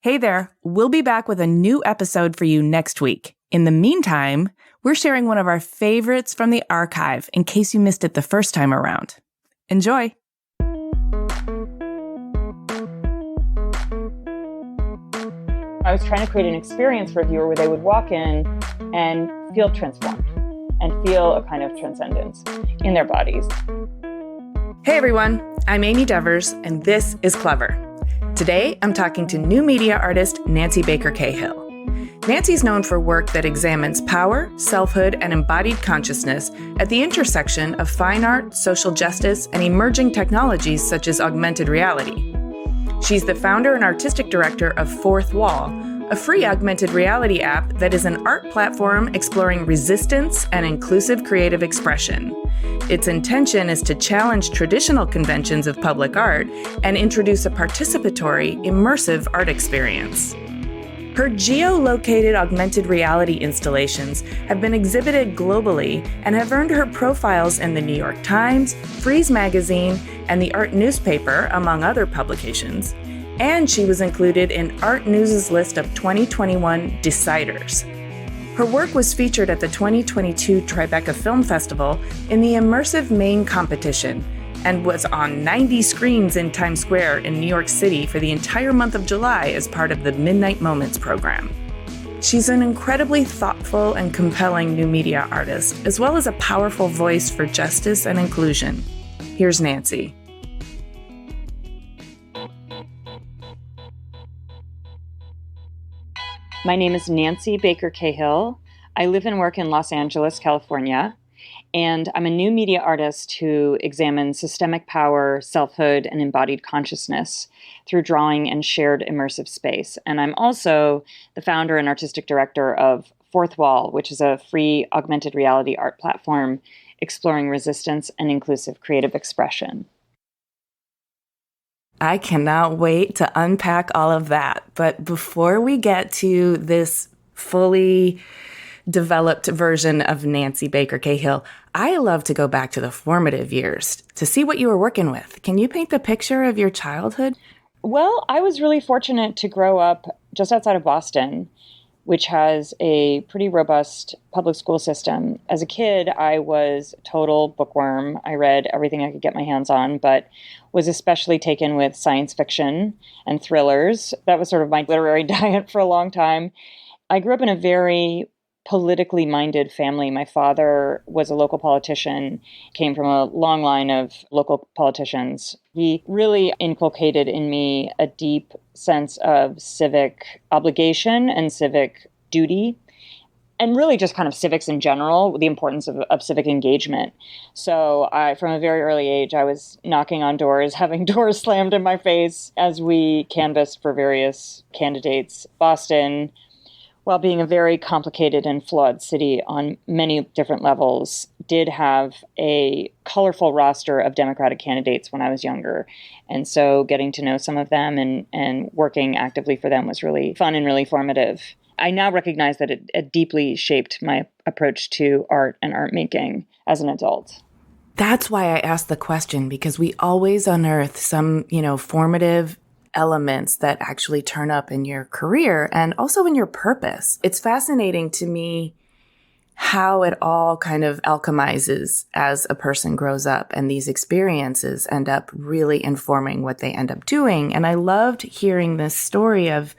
Hey there, we'll be back with a new episode for you next week. In the meantime, we're sharing one of our favorites from the archive in case you missed it the first time around. Enjoy! I was trying to create an experience for a viewer where they would walk in and feel transformed and feel a kind of transcendence in their bodies. Hey everyone, I'm Amy Devers, and this is Clever. Today, I'm talking to new media artist Nancy Baker Cahill. Nancy's known for work that examines power, selfhood, and embodied consciousness at the intersection of fine art, social justice, and emerging technologies such as augmented reality. She's the founder and artistic director of Fourth Wall, a free augmented reality app that is an art platform exploring resistance and inclusive creative expression. Its intention is to challenge traditional conventions of public art and introduce a participatory, immersive art experience. Her geolocated augmented reality installations have been exhibited globally and have earned her profiles in the New York Times, Frieze magazine, and the Art newspaper, among other publications. And she was included in Art News' list of 2021 Deciders. Her work was featured at the 2022 Tribeca Film Festival in the Immersive Main competition and was on 90 screens in Times Square in New York City for the entire month of July as part of the Midnight Moments program. She's an incredibly thoughtful and compelling new media artist, as well as a powerful voice for justice and inclusion. Here's Nancy. My name is Nancy Baker Cahill. I live and work in Los Angeles, California, and I'm a new media artist who examines systemic power, selfhood, and embodied consciousness through drawing and shared immersive space. And I'm also the founder and artistic director of Fourth Wall, which is a free augmented reality art platform exploring resistance and inclusive creative expression. I cannot wait to unpack all of that. But before we get to this fully developed version of Nancy Baker Cahill, I love to go back to the formative years to see what you were working with. Can you paint the picture of your childhood? Well, I was really fortunate to grow up just outside of Boston, which has a pretty robust public school system. As a kid, I was a total bookworm. I read everything I could get my hands on, but was especially taken with science fiction and thrillers. That was sort of my literary diet for a long time. I grew up in a very politically minded family. My father was a local politician, came from a long line of local politicians. He really inculcated in me a deep sense of civic obligation and civic duty, and really just kind of civics in general, the importance of civic engagement. So from a very early age, I was knocking on doors, having doors slammed in my face as we canvassed for various candidates. Boston, while being a very complicated and flawed city on many different levels, did have a colorful roster of Democratic candidates when I was younger. And so getting to know some of them and working actively for them was really fun and really formative. I now recognize that it deeply shaped my approach to art and art making as an adult. That's why I asked the question, because we always unearth some, formative elements that actually turn up in your career and also in your purpose. It's fascinating to me how it all kind of alchemizes as a person grows up, and these experiences end up really informing what they end up doing. And I loved hearing this story of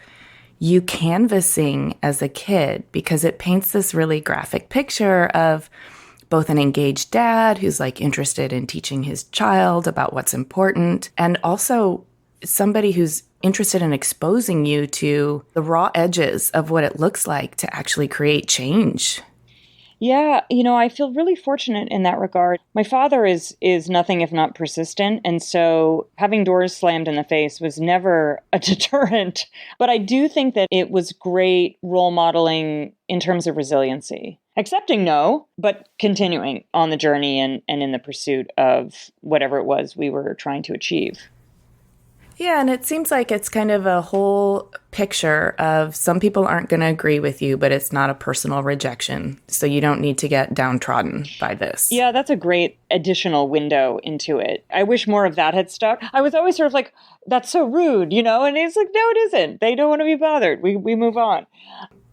you canvassing as a kid, because it paints this really graphic picture of both an engaged dad who's interested in teaching his child about what's important, and also somebody who's interested in exposing you to the raw edges of what it looks like to actually create change. Yeah, I feel really fortunate in that regard. My father is nothing if not persistent, and so having doors slammed in the face was never a deterrent. But I do think that it was great role modeling in terms of resiliency. Accepting no, but continuing on the journey and in the pursuit of whatever it was we were trying to achieve. Yeah, and it seems like it's kind of a whole picture of some people aren't going to agree with you, but it's not a personal rejection. So you don't need to get downtrodden by this. Yeah, that's a great additional window into it. I wish more of that had stuck. I was always sort of like, that's so rude, And it's like, no, it isn't. They don't want to be bothered. We move on.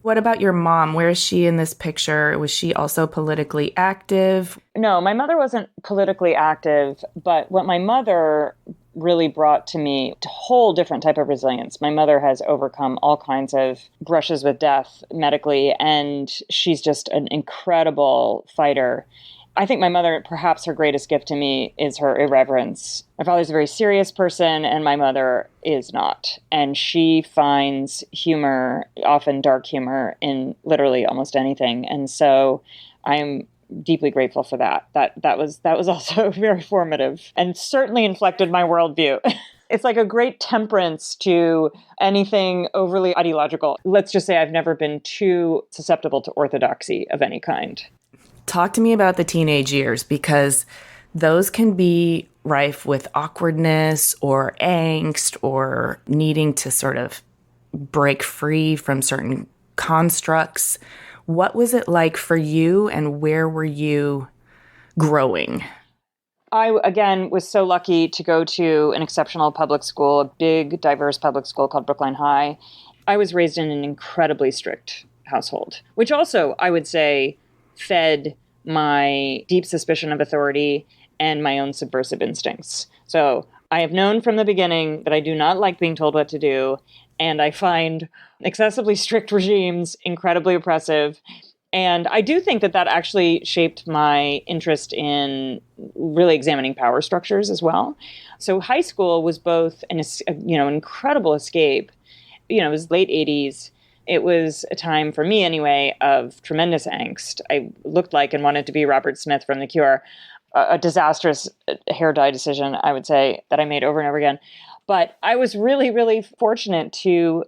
What about your mom? Where is she in this picture? Was she also politically active? No, my mother wasn't politically active, but what my mother really brought to me a whole different type of resilience. My mother has overcome all kinds of brushes with death medically, and she's just an incredible fighter. I think my mother, perhaps her greatest gift to me is her irreverence. My father's a very serious person, and my mother is not. And she finds humor, often dark humor, in literally almost anything. And so I'm deeply grateful for that. That was also very formative and certainly inflected my worldview. It's like a great temperance to anything overly ideological. Let's just say I've never been too susceptible to orthodoxy of any kind. Talk to me about the teenage years, because those can be rife with awkwardness or angst or needing to sort of break free from certain constructs. What was it like for you, and where were you growing? I, again, was so lucky to go to an exceptional public school, a big, diverse public school called Brookline High. I was raised in an incredibly strict household, which also, I would say, fed my deep suspicion of authority and my own subversive instincts. So I have known from the beginning that I do not like being told what to do, and I find excessively strict regimes incredibly oppressive. And I do think that actually shaped my interest in really examining power structures as well. So high school was both an incredible escape. It was late 80s. It was a time, for me anyway, of tremendous angst. I looked like and wanted to be Robert Smith from The Cure. A disastrous hair dye decision, I would say, that I made over and over again. But I was really, really fortunate to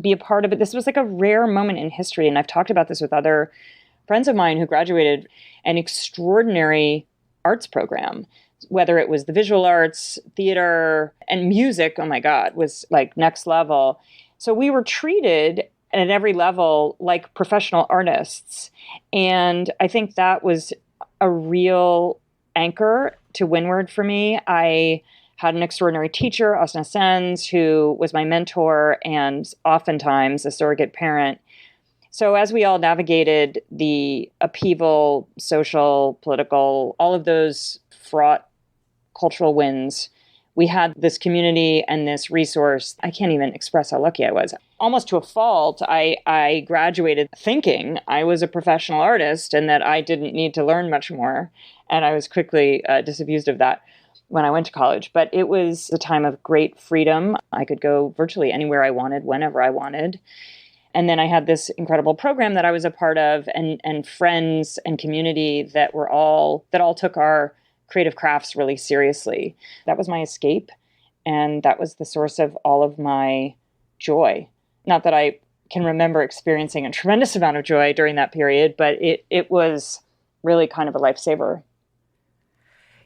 be a part of it. This was like a rare moment in history. And I've talked about this with other friends of mine who graduated an extraordinary arts program, whether it was the visual arts, theater, and music. Oh my God, was like next level. So we were treated at every level like professional artists. And I think that was a real anchor to windward for me. I had an extraordinary teacher, Asna Sens, who was my mentor and oftentimes a surrogate parent. So as we all navigated the upheaval, social, political, all of those fraught cultural winds, we had this community and this resource. I can't even express how lucky I was. Almost to a fault, I graduated thinking I was a professional artist and that I didn't need to learn much more. And I was quickly disabused of that when I went to college. But it was a time of great freedom. I could go virtually anywhere I wanted, whenever I wanted. And then I had this incredible program that I was a part of, and friends and community that all took our creative crafts really seriously. That was my escape, and that was the source of all of my joy. Not that I can remember experiencing a tremendous amount of joy during that period, but it was really kind of a lifesaver.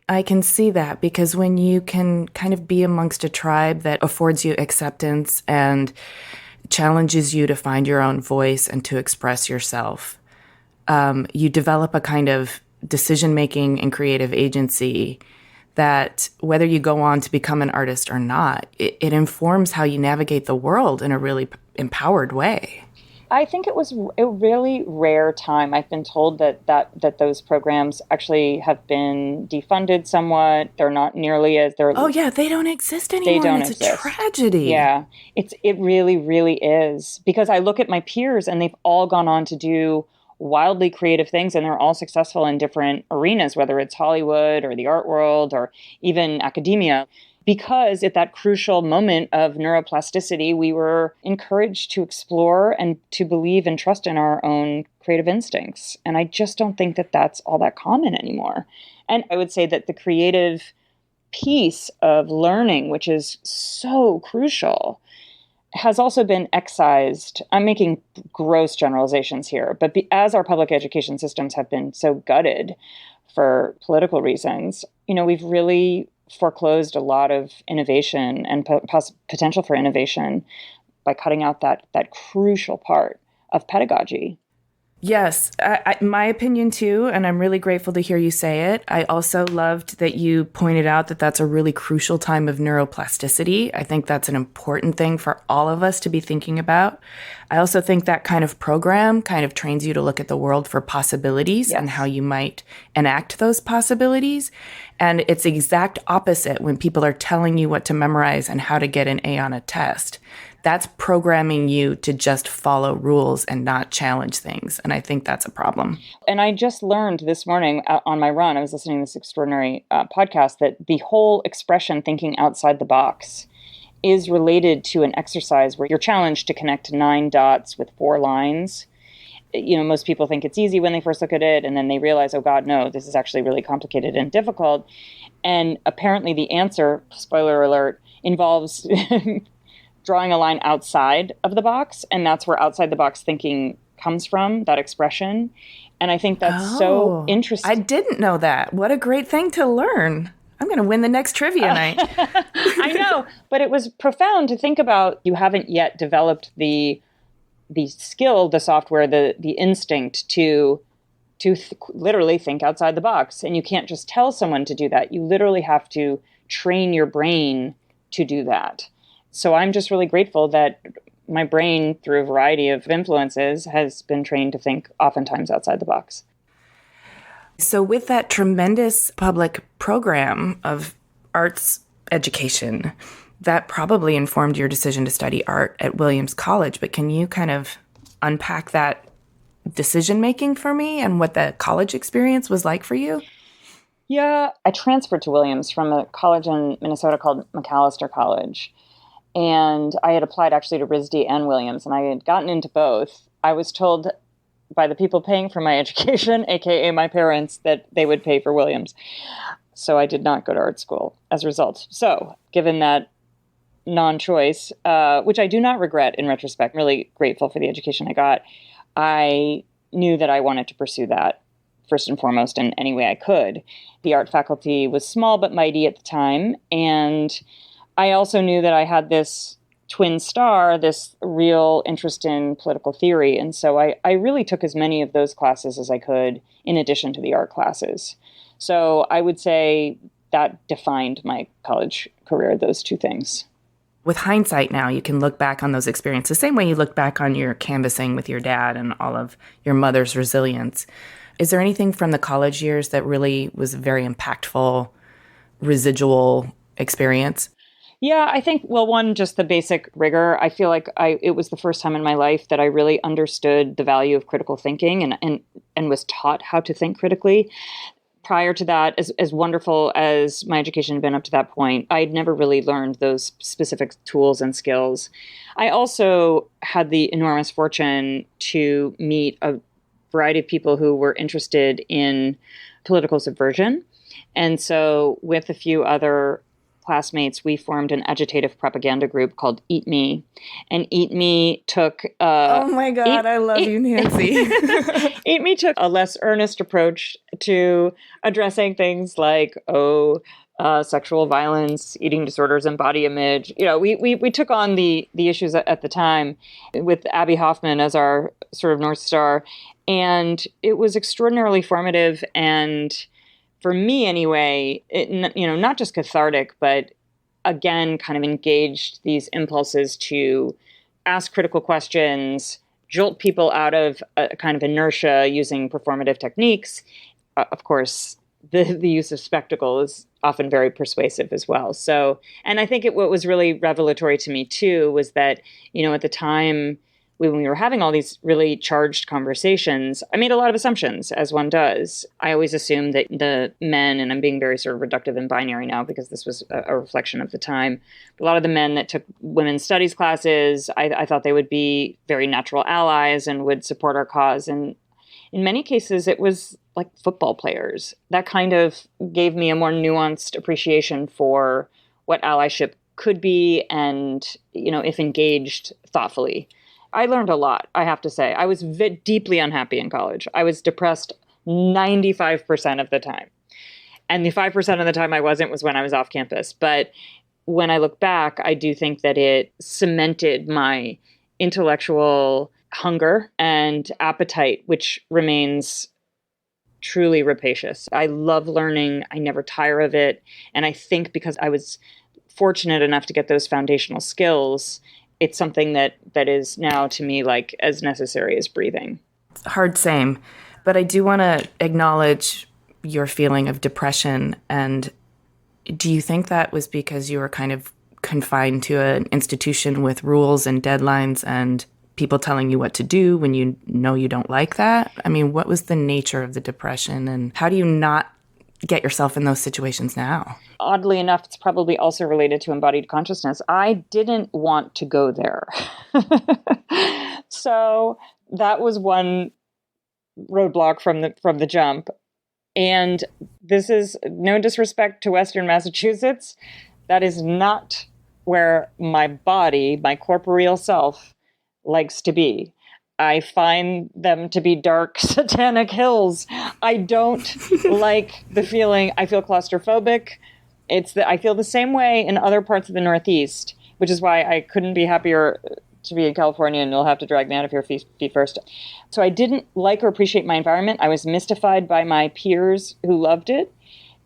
I can see that, because when you can kind of be amongst a tribe that affords you acceptance and challenges you to find your own voice and to express yourself, you develop a kind of decision-making and creative agency that, whether you go on to become an artist or not, it informs how you navigate the world in a really empowered way. I think it was a really rare time. I've been told that those programs actually have been defunded somewhat. They're not nearly as they're. Oh yeah, they don't exist anymore. They don't and it's exist. A tragedy. Yeah, it really, really is, because I look at my peers and they've all gone on to do wildly creative things, and they're all successful in different arenas, whether it's Hollywood or the art world or even academia. Because at that crucial moment of neuroplasticity, we were encouraged to explore and to believe and trust in our own creative instincts. And I just don't think that that's all that common anymore. And I would say that the creative piece of learning, which is so crucial, has also been excised. I'm making gross generalizations here, but as our public education systems have been so gutted for political reasons, we've really foreclosed a lot of innovation and potential for innovation by cutting out that crucial part of pedagogy. Yes, my opinion too, and I'm really grateful to hear you say it. I also loved that you pointed out that that's a really crucial time of neuroplasticity. I think that's an important thing for all of us to be thinking about. I also think that kind of program kind of trains you to look at the world for possibilities and how you might enact those possibilities. And it's the exact opposite when people are telling you what to memorize and how to get an A on a test. That's programming you to just follow rules and not challenge things. And I think that's a problem. And I just learned this morning on my run, I was listening to this extraordinary podcast, that the whole expression thinking outside the box is related to an exercise where you're challenged to connect 9 dots with 4 lines. You know, most people think it's easy when they first look at it, and then they realize, oh God, no, this is actually really complicated and difficult. And apparently the answer, spoiler alert, involves drawing a line outside of the box, and that's where outside the box thinking comes from, that expression. And I think that's so interesting. I didn't know that. What a great thing to learn. I'm going to win the next trivia night. I know, but it was profound to think about. You haven't yet developed the skill, the software, the instinct to literally think outside the box. And you can't just tell someone to do that. You literally have to train your brain to do that. So I'm just really grateful that my brain, through a variety of influences, has been trained to think oftentimes outside the box. So with that tremendous public program of arts education, that probably informed your decision to study art at Williams College. But can you kind of unpack that decision-making for me and what the college experience was like for you? Yeah, I transferred to Williams from a college in Minnesota called Macalester College. And I had applied actually to RISD and Williams, and I had gotten into both. I was told by the people paying for my education, aka my parents, that they would pay for Williams. So I did not go to art school as a result. So given that non-choice, which I do not regret in retrospect, I'm really grateful for the education I got, I knew that I wanted to pursue that first and foremost in any way I could. The art faculty was small but mighty at the time, and I also knew that I had this twin star, this real interest in political theory. And so I really took as many of those classes as I could in addition to the art classes. So I would say that defined my college career, those two things. With hindsight now, you can look back on those experiences the same way you look back on your canvassing with your dad and all of your mother's resilience. Is there anything from the college years that really was a very impactful, residual experience? Yeah, I think, well, one, just the basic rigor. I feel like it was the first time in my life that I really understood the value of critical thinking and was taught how to think critically. Prior to that, as wonderful as my education had been up to that point, I'd never really learned those specific tools and skills. I also had the enormous fortune to meet a variety of people who were interested in political subversion. And so with a few other classmates, we formed an agitative propaganda group called Eat Me. And Eat Me took... oh my God, I love you, Nancy. Eat Me took a less earnest approach to addressing things like, sexual violence, eating disorders, and body image. You know, we took on the issues at the time with Abby Hoffman as our sort of North Star. And it was extraordinarily formative and, for me anyway, not just cathartic, but again, kind of engaged these impulses to ask critical questions, jolt people out of a kind of inertia using performative techniques. Of course, the use of spectacle is often very persuasive as well. So, and I think what was really revelatory to me too was that, at the time, when we were having all these really charged conversations, I made a lot of assumptions, as one does. I always assumed that the men, and I'm being very sort of reductive and binary now because this was a reflection of the time, a lot of the men that took women's studies classes, I thought they would be very natural allies and would support our cause. And in many cases, it was like football players. That kind of gave me a more nuanced appreciation for what allyship could be and, if engaged thoughtfully. I learned a lot, I have to say. I was deeply unhappy in college. I was depressed 95% of the time. And the 5% of the time I wasn't was when I was off campus. But when I look back, I do think that it cemented my intellectual hunger and appetite, which remains truly rapacious. I love learning. I never tire of it. And I think because I was fortunate enough to get those foundational skills, it's something that is now to me like as necessary as breathing. Hard same. But I do want to acknowledge your feeling of depression. And do you think that was because you were kind of confined to an institution with rules and deadlines and people telling you what to do when you know you don't like that? I mean, what was the nature of the depression, and how do you not get yourself in those situations now? Oddly enough, it's probably also related to embodied consciousness. I didn't want to go there. So that was one roadblock from the jump. And this is no disrespect to Western Massachusetts. That is not where my body, my corporeal self, likes to be. I find them to be dark, satanic hills. I don't like the feeling. I feel claustrophobic. I feel the same way in other parts of the Northeast, which is why I couldn't be happier to be in California, and you'll have to drag me out of here feet first. So I didn't like or appreciate my environment. I was mystified by my peers who loved it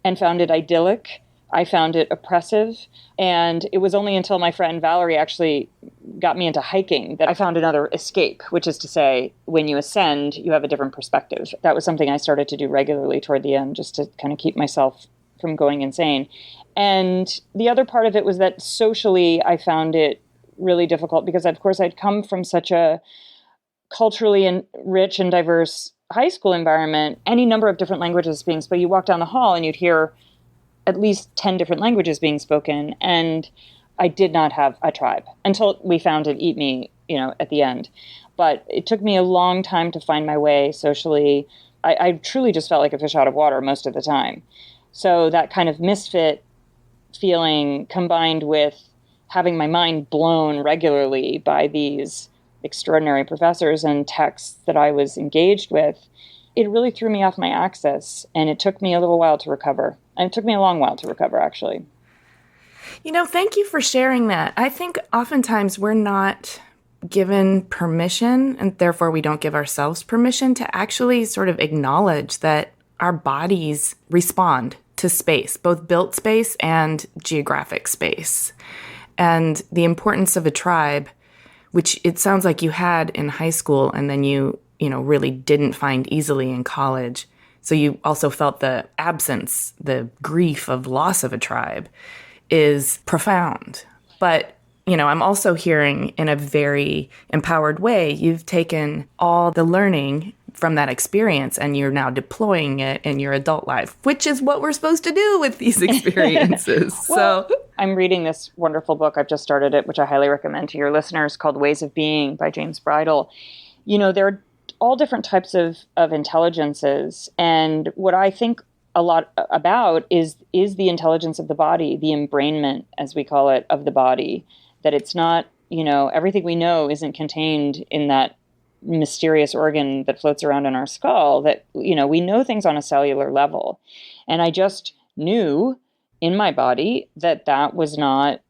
and found it idyllic. I found it oppressive. And it was only until my friend Valerie actually got me into hiking that I found another escape, which is to say, when you ascend, you have a different perspective. That was something I started to do regularly toward the end, just to kind of keep myself from going insane. And the other part of it was that socially, I found it really difficult because, of course, I'd come from such a culturally rich and diverse high school environment, any number of different languages being spoken. You walk down the hall and you'd hear at least 10 different languages being spoken. And I did not have a tribe until we founded Eat Me, at the end. But it took me a long time to find my way socially. I truly just felt like a fish out of water most of the time. So that kind of misfit feeling combined with having my mind blown regularly by these extraordinary professors and texts that I was engaged with, it really threw me off my axis, and it took me a little while to recover. And it took me a long while to recover, actually. Thank you for sharing that. I think oftentimes we're not given permission, and therefore we don't give ourselves permission to actually sort of acknowledge that our bodies respond to space, both built space and geographic space. And the importance of a tribe, which it sounds like you had in high school and then you really didn't find easily in college. So you also felt the absence, the grief of loss of a tribe is profound. But, I'm also hearing in a very empowered way, you've taken all the learning from that experience and you're now deploying it in your adult life, which is what we're supposed to do with these experiences. Well, I'm reading this wonderful book. I've just started it, which I highly recommend to your listeners, called Ways of Being by James Bridle. There are all different types of intelligences. And what I think a lot about is the intelligence of the body, the embrainment, as we call it, of the body, that it's not, everything we know isn't contained in that mysterious organ that floats around in our skull, that, we know things on a cellular level. And I just knew in my body that was not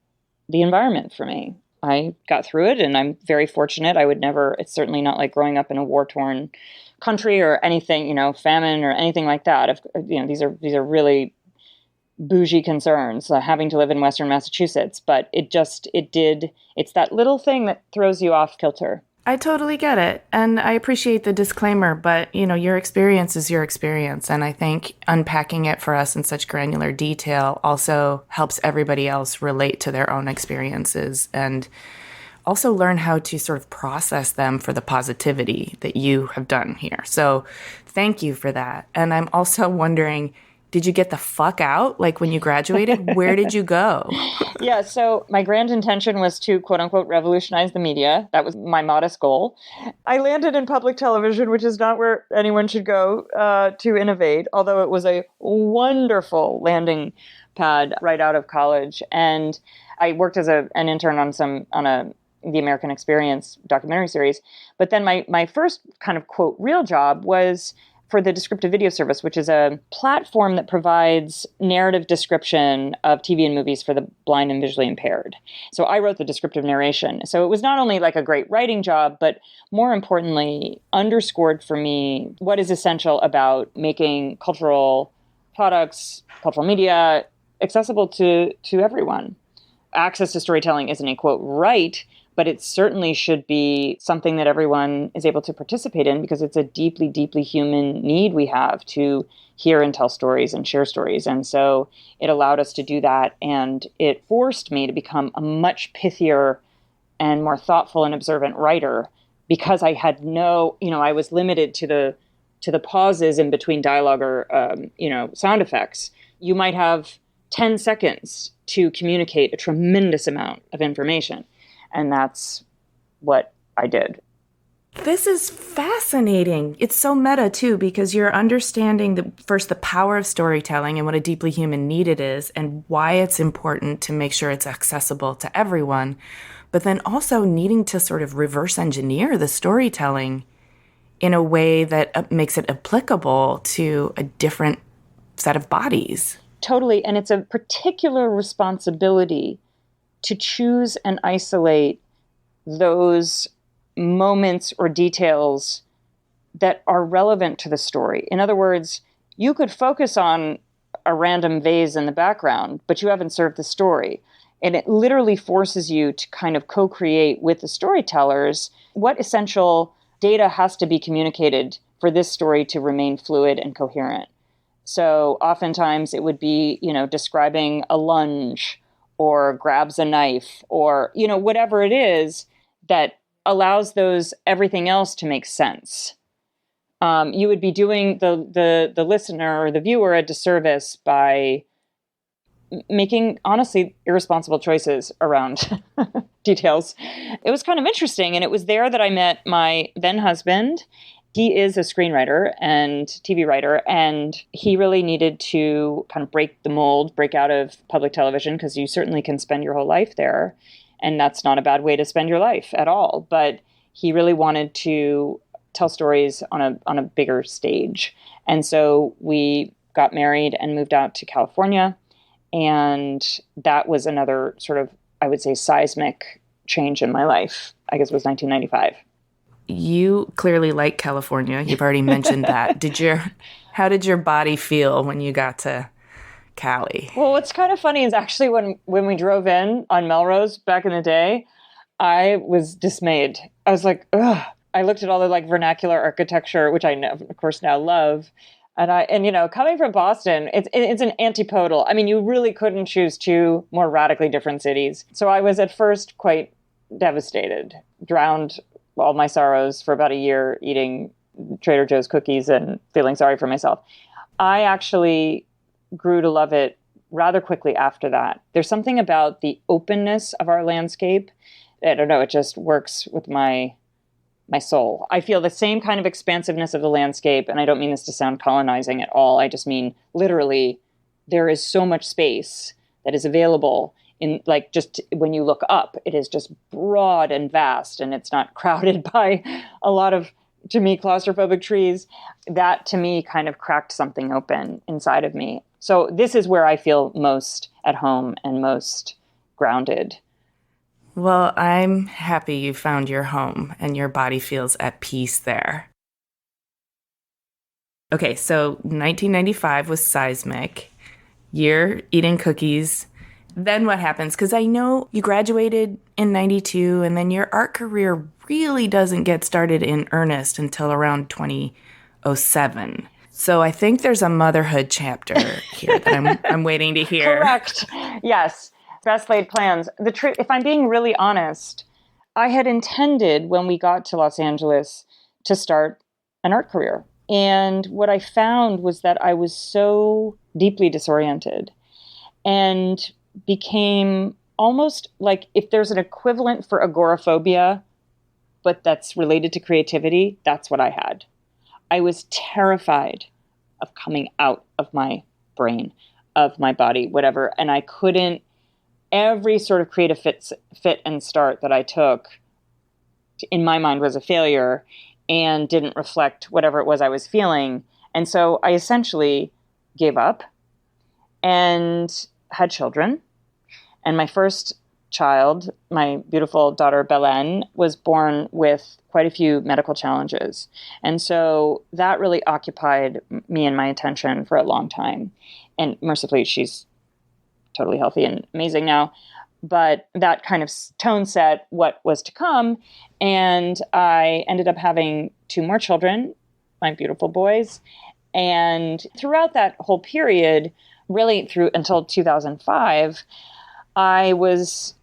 the environment for me. I got through it, and I'm very fortunate. It's certainly not like growing up in a war-torn country or anything, famine or anything like that. These are really bougie concerns, having to live in Western Massachusetts, but it's that little thing that throws you off kilter. I totally get it. And I appreciate the disclaimer, but your experience is your experience. And I think unpacking it for us in such granular detail also helps everybody else relate to their own experiences and also learn how to sort of process them for the positivity that you have done here. So thank you for that. And I'm also wondering, did you get the fuck out? Like when you graduated, where did you go? Yeah, so my grand intention was to, quote unquote, revolutionize the media. That was my modest goal. I landed in public television, which is not where anyone should go to innovate, although it was a wonderful landing pad right out of college. And I worked as an intern on the American Experience documentary series. But then my first kind of, quote, real job was for the Descriptive Video Service, which is a platform that provides narrative description of TV and movies for the blind and visually impaired. So I wrote the descriptive narration. So it was not only like a great writing job, but more importantly, underscored for me what is essential about making cultural products, cultural media accessible to everyone. Access to storytelling isn't a, quote, right, but it certainly should be something that everyone is able to participate in because it's a deeply, deeply human need we have to hear and tell stories and share stories. And so it allowed us to do that. And it forced me to become a much pithier and more thoughtful and observant writer because I had I was limited to the pauses in between dialogue or, sound effects. You might have 10 seconds to communicate a tremendous amount of information. And that's what I did. This is fascinating. It's so meta, too, because you're understanding the power of storytelling and what a deeply human need it is and why it's important to make sure it's accessible to everyone, but then also needing to sort of reverse engineer the storytelling in a way that makes it applicable to a different set of bodies. Totally. And it's a particular responsibility to choose and isolate those moments or details that are relevant to the story. In other words, you could focus on a random vase in the background, but you haven't served the story. And it literally forces you to kind of co-create with the storytellers what essential data has to be communicated for this story to remain fluid and coherent. So oftentimes it would be, describing a lunge or grabs a knife or, whatever it is that allows everything else to make sense. You would be doing the listener or the viewer a disservice by making, honestly, irresponsible choices around details. It was kind of interesting. And it was there that I met my then husband. He is a screenwriter and TV writer, and he really needed to kind of break the mold, break out of public television, because you certainly can spend your whole life there. And that's not a bad way to spend your life at all. But he really wanted to tell stories on a bigger stage. And so we got married and moved out to California. And that was another sort of, I would say, seismic change in my life. I guess it was 1995. You clearly like California. You've already mentioned that. How did your body feel when you got to Cali? Well, what's kind of funny is actually when we drove in on Melrose back in the day, I was dismayed. I was like, ugh. I looked at all the vernacular architecture, which I know, of course, now love. And coming from Boston, it's an antipodal. I mean, you really couldn't choose two more radically different cities. So I was at first quite devastated, drowned all my sorrows for about a year eating Trader Joe's cookies and feeling sorry for myself. I actually grew to love it rather quickly after that. There's something about the openness of our landscape. I don't know, it just works with my soul. I feel the same kind of expansiveness of the landscape, and I don't mean this to sound colonizing at all. I just mean literally there is so much space that is available in just when you look up, it is just broad and vast, and it's not crowded by a lot of, to me, claustrophobic trees. That to me kind of cracked something open inside of me. So this is where I feel most at home and most grounded. Well, I'm happy you found your home and your body feels at peace there. Okay, so 1995 was seismic. You're eating cookies. Then what happens? Because I know you graduated in 92, and then your art career really doesn't get started in earnest until around 2007. So I think there's a motherhood chapter here that I'm waiting to hear. Correct. Yes. Best laid plans. The truth, if I'm being really honest, I had intended when we got to Los Angeles to start an art career. And what I found was that I was so deeply disoriented and became almost like, if there's an equivalent for agoraphobia, but that's related to creativity, that's what I had. I was terrified of coming out of my brain, of my body, whatever. And I couldn't, every sort of creative fit and start that I took in my mind was a failure and didn't reflect whatever it was I was feeling. And so I essentially gave up and had children. And my first child, my beautiful daughter Belen, was born with quite a few medical challenges. And so that really occupied me and my attention for a long time. And mercifully, she's totally healthy and amazing now. But that kind of tone set what was to come. And I ended up having 2 more children, my beautiful boys. And throughout that whole period, really through until 2005, I was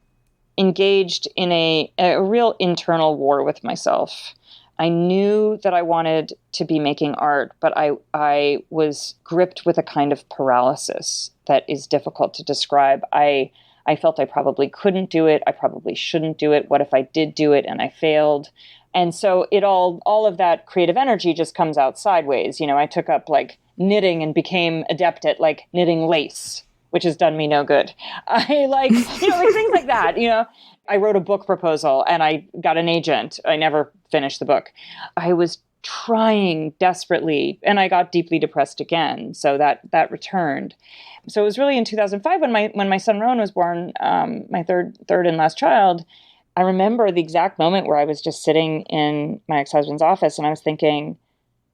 engaged in a real internal war with myself. I knew that I wanted to be making art, but I was gripped with a kind of paralysis that is difficult to describe. I felt I probably couldn't do it. I probably shouldn't do it. What if I did do it and I failed? And so all of that creative energy just comes out sideways. I took up like knitting and became adept at like knitting lace, which has done me no good. I like things like that. I wrote a book proposal and I got an agent. I never finished the book. I was trying desperately and I got deeply depressed again. So that returned. So it was really in 2005 when my son Rowan was born, my third and last child. I remember the exact moment where I was just sitting in my ex-husband's office and I was thinking,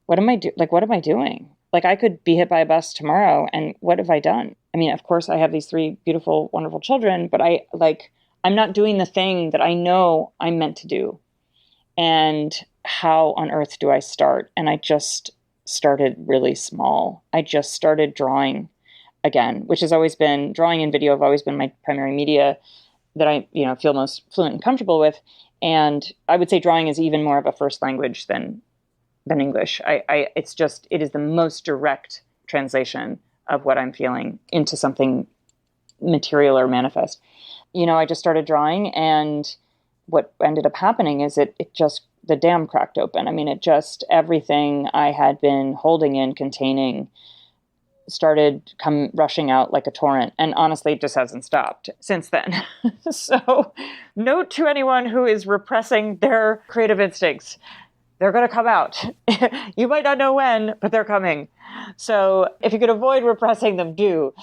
what am I doing? Like, I could be hit by a bus tomorrow, and what have I done? I mean, of course, I have these 3 beautiful, wonderful children, but I'm not doing the thing that I know I'm meant to do. And how on earth do I start? And I just started really small. I just started drawing again, which has always been, drawing and video have always been my primary media that I feel most fluent and comfortable with. And I would say drawing is even more of a first language than English. It is the most direct translation of what I'm feeling into something material or manifest. I just started drawing, and what ended up happening is the dam cracked open. I mean, everything I had been holding in, containing, started rushing out like a torrent. And honestly, it just hasn't stopped since then. So note to anyone who is repressing their creative instincts, they're going to come out. You might not know when, but they're coming. So if you could avoid repressing them, do.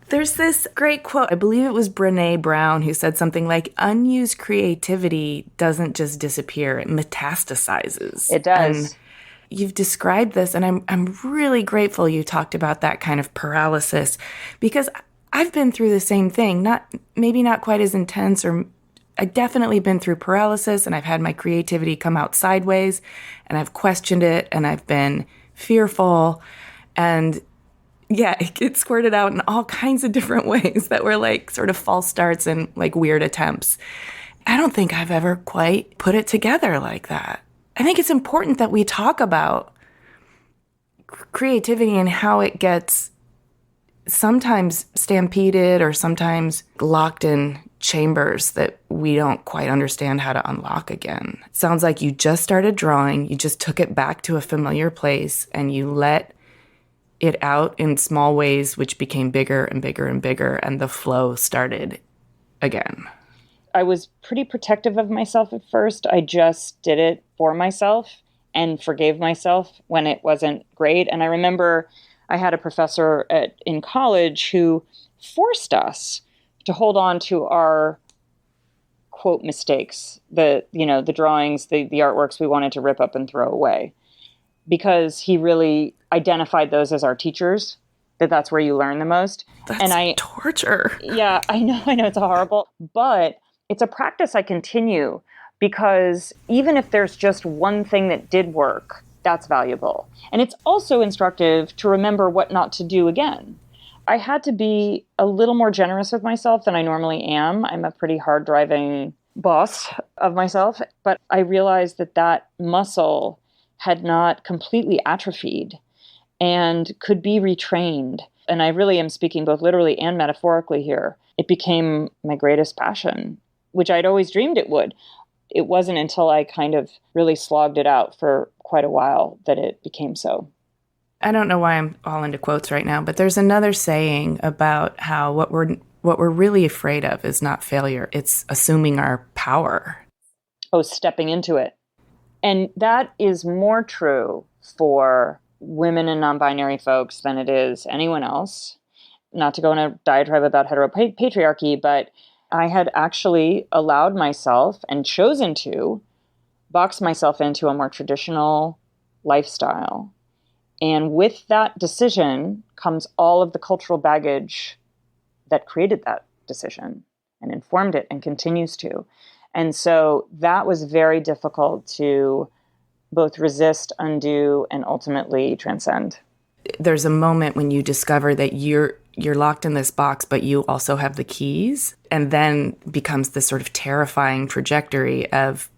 There's this great quote, I believe it was Brené Brown, who said something like, unused creativity doesn't just disappear, it metastasizes. It does. And you've described this, and I'm really grateful you talked about that kind of paralysis, because I've been through the same thing, maybe not quite as intense, or I've definitely been through paralysis, and I've had my creativity come out sideways, and I've questioned it, and I've been fearful, and yeah, it gets squirted out in all kinds of different ways that were like sort of false starts and like weird attempts. I don't think I've ever quite put it together like that. I think it's important that we talk about creativity and how it gets sometimes stampeded or sometimes locked in chambers that we don't quite understand how to unlock again. It sounds like you just started drawing, you just took it back to a familiar place, and you let it out in small ways, which became bigger and bigger and bigger, and the flow started again. I was pretty protective of myself at first. I just did it for myself and forgave myself when it wasn't great. And I remember I had a professor in college who forced us to hold on to our quote mistakes, the drawings, the artworks we wanted to rip up and throw away, because he really identified those as our teachers, that's where you learn the most. That's torture. Yeah, I know it's horrible, but it's a practice I continue, because even if there's just one thing that did work, that's valuable. And it's also instructive to remember what not to do again. I had to be a little more generous with myself than I normally am. I'm a pretty hard-driving boss of myself, but I realized that muscle had not completely atrophied and could be retrained. And I really am speaking both literally and metaphorically here. It became my greatest passion, which I'd always dreamed it would. It wasn't until I kind of really slogged it out for quite a while that it became so. I don't know why I'm all into quotes right now, but there's another saying about how what we're really afraid of is not failure. It's assuming our power. Oh, stepping into it. And that is more true for women and non-binary folks than it is anyone else. Not to go in a diatribe about heteropatriarchy, but I had actually allowed myself and chosen to box myself into a more traditional lifestyle. And with that decision comes all of the cultural baggage that created that decision and informed it and continues to. And so that was very difficult to both resist, undo, and ultimately transcend. There's a moment when you discover that you're locked in this box, but you also have the keys, and then becomes this sort of terrifying trajectory of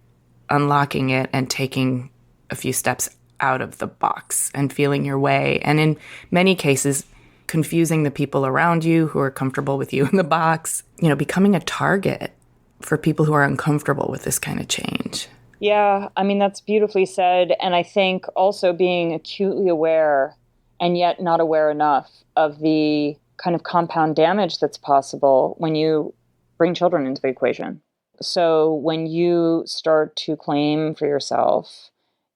unlocking it and taking a few steps out of the box and feeling your way. And in many cases, confusing the people around you who are comfortable with you in the box, becoming a target for people who are uncomfortable with this kind of change. Yeah, I mean, that's beautifully said. And I think also being acutely aware and yet not aware enough of the kind of compound damage that's possible when you bring children into the equation. So when you start to claim for yourself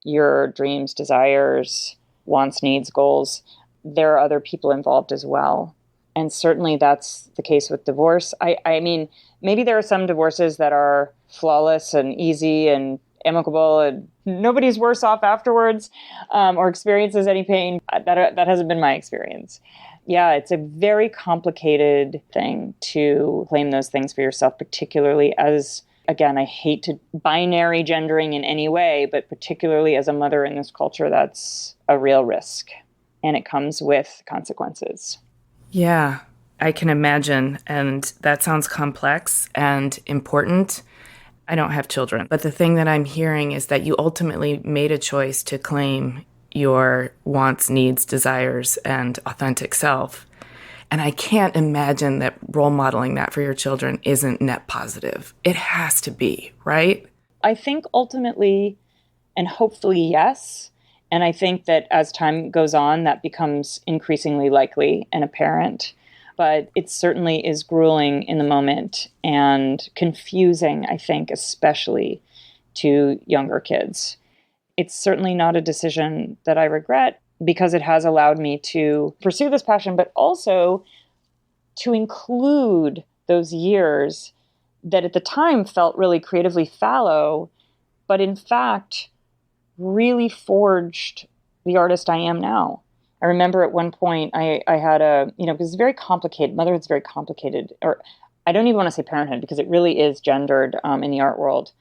your dreams, desires, wants, needs, goals, there are other people involved as well. And certainly that's the case with divorce. I mean, maybe there are some divorces that are flawless and easy and amicable and nobody's worse off afterwards or experiences any pain. That hasn't been my experience. Yeah, it's a very complicated thing to claim those things for yourself, particularly as, again, I hate to binary gendering in any way, but particularly as a mother in this culture, that's a real risk. And it comes with consequences. Yeah, I can imagine. And that sounds complex and important. I don't have children, but the thing that I'm hearing is that you ultimately made a choice to claim your wants, needs, desires, and authentic self. And I can't imagine that role modeling that for your children isn't net positive. It has to be, right? I think ultimately, and hopefully, yes. And I think that as time goes on, that becomes increasingly likely and apparent. But it certainly is grueling in the moment and confusing, I think, especially to younger kids. It's certainly not a decision that I regret because it has allowed me to pursue this passion, but also to include those years that at the time felt really creatively fallow, but in fact really forged the artist I am now. I remember at one point I had because it's very complicated. Motherhood's very complicated, or I don't even want to say parenthood because it really is gendered in the art world.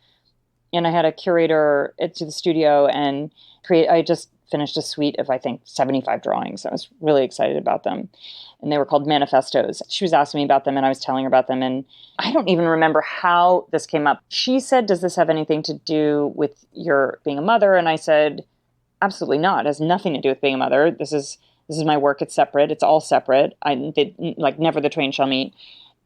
And I had a curator to the studio and I just finished a suite of, I think, 75 drawings. I was really excited about them. And they were called manifestos. She was asking me about them and I was telling her about them. And I don't even remember how this came up. She said, "Does this have anything to do with your being a mother?" And I said, "Absolutely not. It has nothing to do with being a mother. This is my work. It's separate. It's all separate. Never the twain shall meet."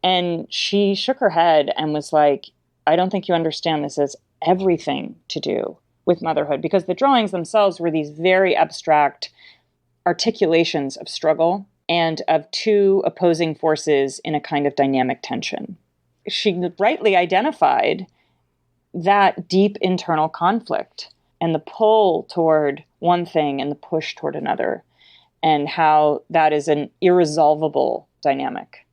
And she shook her head and was like, "I don't think you understand. This has everything to do with motherhood," because the drawings themselves were these very abstract articulations of struggle and of two opposing forces in a kind of dynamic tension. She rightly identified that deep internal conflict and the pull toward one thing and the push toward another, and how that is an irresolvable dynamic,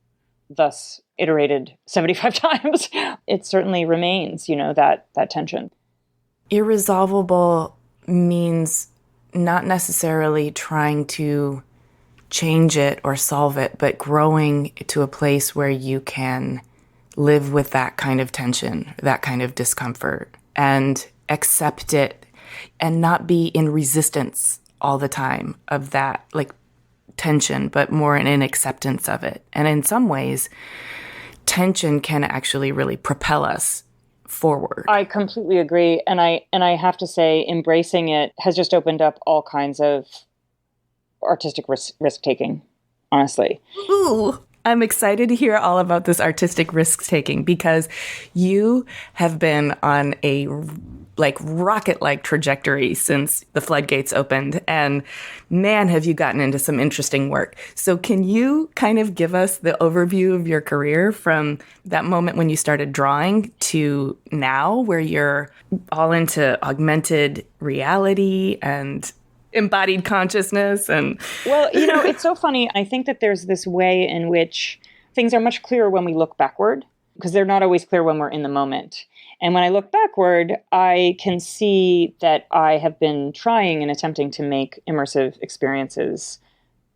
thus iterated 75 times. It certainly remains, that tension. Irresolvable means not necessarily trying to change it or solve it, but growing to a place where you can live with that kind of tension, that kind of discomfort, and accept it and not be in resistance all the time of that, tension, but more in an acceptance of it. And in some ways, tension can actually really propel us forward. I completely agree. And I have to say, embracing it has just opened up all kinds of artistic risk-taking, honestly. Ooh, I'm excited to hear all about this artistic risk-taking because you have been on a rocket-like trajectory since the floodgates opened. And man, have you gotten into some interesting work. So can you kind of give us the overview of your career from that moment when you started drawing to now where you're all into augmented reality and embodied consciousness. And well, it's so funny. I think that there's this way in which things are much clearer when we look backward, because they're not always clear when we're in the moment. And when I look backward, I can see that I have been trying and attempting to make immersive experiences,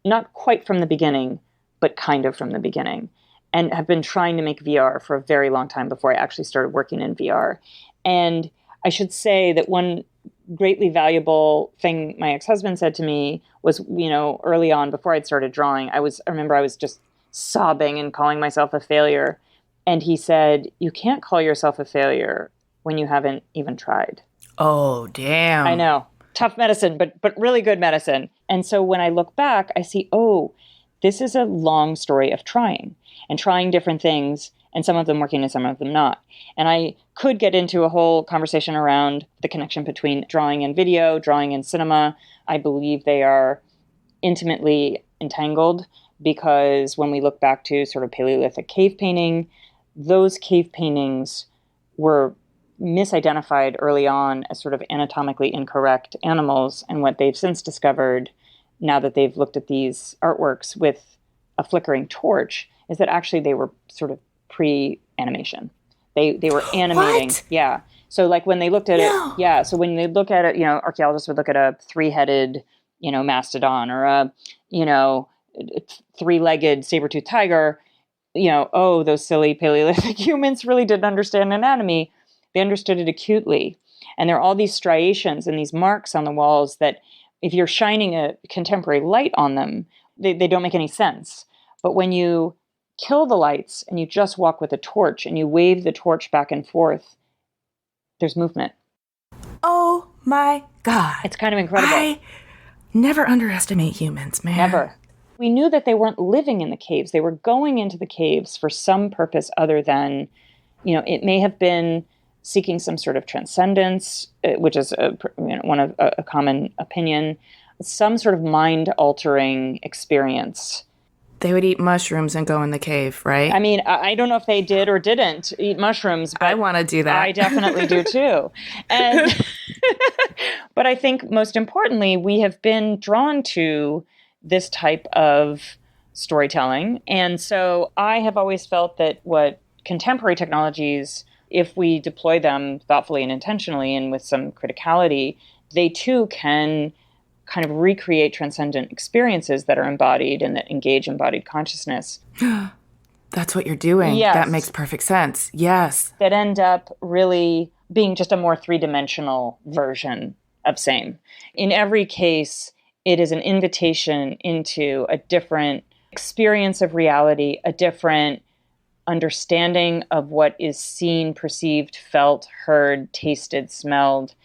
not quite from the beginning, but kind of from the beginning, and have been trying to make VR for a very long time before I actually started working in VR. And I should say that one greatly valuable thing my ex-husband said to me was, early on, before I'd started drawing, I remember I was just sobbing and calling myself a failure. And he said, you can't call yourself a failure when you haven't even tried. Oh, damn. I know. Tough medicine, but really good medicine. And so when I look back, I see, this is a long story of trying and trying different things, and some of them working and some of them not. And I could get into a whole conversation around the connection between drawing and video, drawing and cinema. I believe they are intimately entangled, because when we look back to sort of Paleolithic cave painting, those cave paintings were misidentified early on as sort of anatomically incorrect animals. And what they've since discovered, now that they've looked at these artworks with a flickering torch, is that actually they were sort of pre-animation. They were animating. What? Yeah. So like when they looked at it, yeah. So when they look at it, archaeologists would look at a 3-headed, mastodon, or a, three-legged saber-toothed tiger, those silly Paleolithic humans really didn't understand anatomy. They understood it acutely. And there are all these striations and these marks on the walls that if you're shining a contemporary light on them, they don't make any sense. But when you kill the lights and you just walk with a torch and you wave the torch back and forth, there's movement. Oh my God. It's kind of incredible. I never underestimate humans, man. Never. We knew that they weren't living in the caves. They were going into the caves for some purpose other than, it may have been seeking some sort of transcendence, which is one of a common opinion, some sort of mind-altering experience. They would eat mushrooms and go in the cave, right? I mean, I don't know if they did or didn't eat mushrooms, but I want to do that. I definitely do too. And but I think most importantly, we have been drawn to this type of storytelling. And so I have always felt that what contemporary technologies, if we deploy them thoughtfully and intentionally and with some criticality, they too can kind of recreate transcendent experiences that are embodied and that engage embodied consciousness. That's what you're doing. Yes. That makes perfect sense. Yes. That end up really being just a more three-dimensional version of same. In every case, it is an invitation into a different experience of reality, a different understanding of what is seen, perceived, felt, heard, tasted, smelled,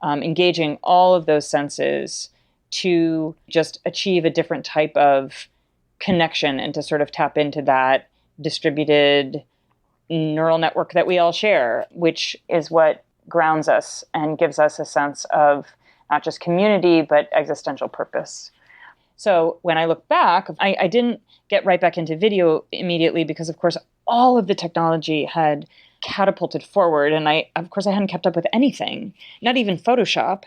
engaging all of those senses to just achieve a different type of connection and to sort of tap into that distributed neural network that we all share, which is what grounds us and gives us a sense of not just community, but existential purpose. So when I look back, I didn't get right back into video immediately because, of course, all of the technology had catapulted forward. And I hadn't kept up with anything, not even Photoshop.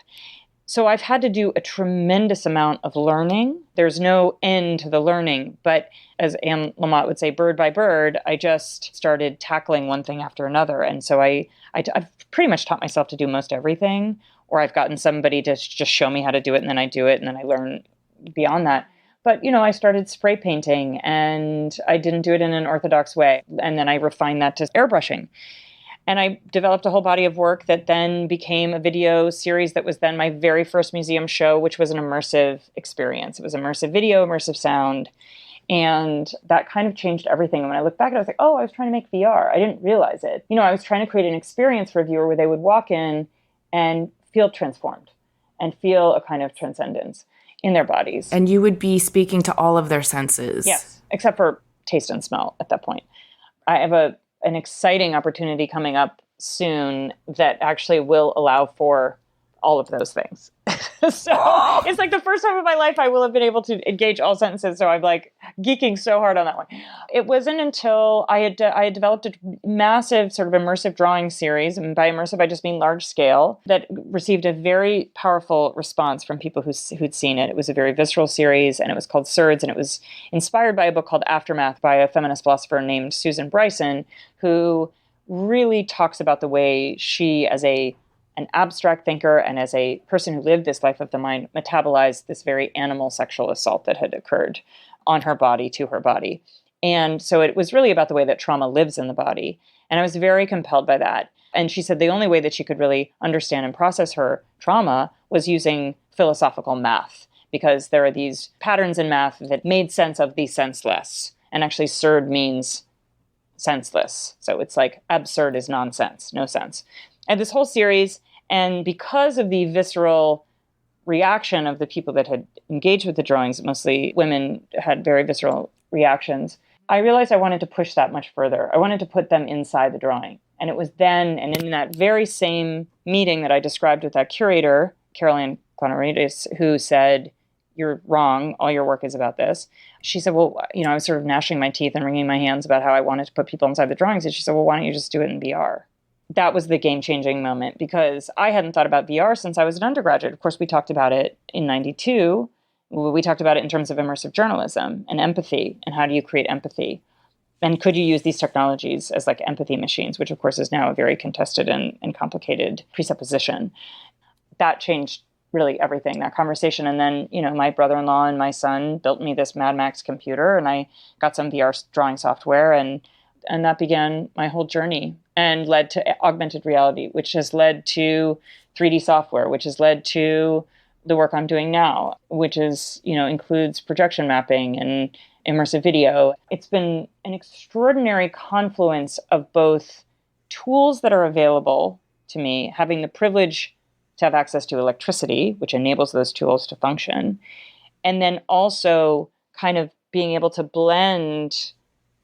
So I've had to do a tremendous amount of learning. There's no end to the learning. But as Anne Lamott would say, bird by bird, I just started tackling one thing after another. And so I've pretty much taught myself to do most everything, or I've gotten somebody to just show me how to do it, and then I do it, and then I learn beyond that. But, I started spray painting, and I didn't do it in an orthodox way. And then I refined that to airbrushing. And I developed a whole body of work that then became a video series that was then my very first museum show, which was an immersive experience. It was immersive video, immersive sound. And that kind of changed everything. And when I look back, I was like, I was trying to make VR. I didn't realize it. I was trying to create an experience for a viewer where they would walk in and feel transformed and feel a kind of transcendence in their bodies. And you would be speaking to all of their senses. Yes, except for taste and smell at that point. I have an exciting opportunity coming up soon that actually will allow for all of those things. So it's like the first time in my life I will have been able to engage all sentences. So I'm like geeking so hard on that one. It wasn't until I had developed a massive sort of immersive drawing series, and by immersive I just mean large scale, that received a very powerful response from people who'd seen it. It was a very visceral series, and it was called Surds, and it was inspired by a book called Aftermath by a feminist philosopher named Susan Bryson, who really talks about the way she, as an abstract thinker and as a person who lived this life of the mind, metabolized this very animal sexual assault that had occurred on her body, to her body. And so it was really about the way that trauma lives in the body. And I was very compelled by that. And she said the only way that she could really understand and process her trauma was using philosophical math, because there are these patterns in math that made sense of the senseless. And actually, surd means senseless. So it's like absurd is nonsense, no sense. I had this whole series, and because of the visceral reaction of the people that had engaged with the drawings, mostly women had very visceral reactions, I realized I wanted to push that much further. I wanted to put them inside the drawing. And it was then, and in that very same meeting that I described with that curator, Caroline Clonaridis, who said, "You're wrong, all your work is about this." She said, well, I was sort of gnashing my teeth and wringing my hands about how I wanted to put people inside the drawings. And she said, well, why don't you just do it in VR? That was the game-changing moment, because I hadn't thought about VR since I was an undergraduate. Of course, we talked about it in 92. We talked about it in terms of immersive journalism and empathy, and how do you create empathy? And could you use these technologies as like empathy machines, which of course is now a very contested and complicated presupposition. That changed really everything, that conversation. And then, my brother-in-law and my son built me this Mad Max computer, and I got some VR drawing software, and that began my whole journey, and led to augmented reality, which has led to 3D software, which has led to the work I'm doing now, which is, includes projection mapping and immersive video. It's been an extraordinary confluence of both tools that are available to me, having the privilege to have access to electricity, which enables those tools to function, and then also kind of being able to blend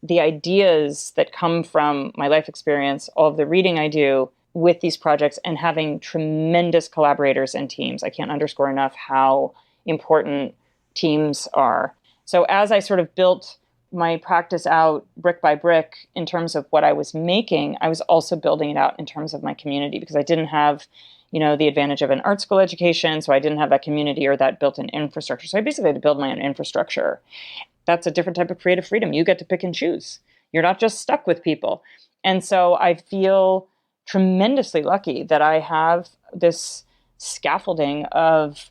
the ideas that come from my life experience, all of the reading I do, with these projects, and having tremendous collaborators and teams. I can't underscore enough how important teams are. So as I sort of built my practice out brick by brick in terms of what I was making, I was also building it out in terms of my community, because I didn't have, the advantage of an art school education. So I didn't have that community or that built-in infrastructure. So I basically had to build my own infrastructure. That's a different type of creative freedom. You get to pick and choose. You're not just stuck with people. And so I feel tremendously lucky that I have this scaffolding of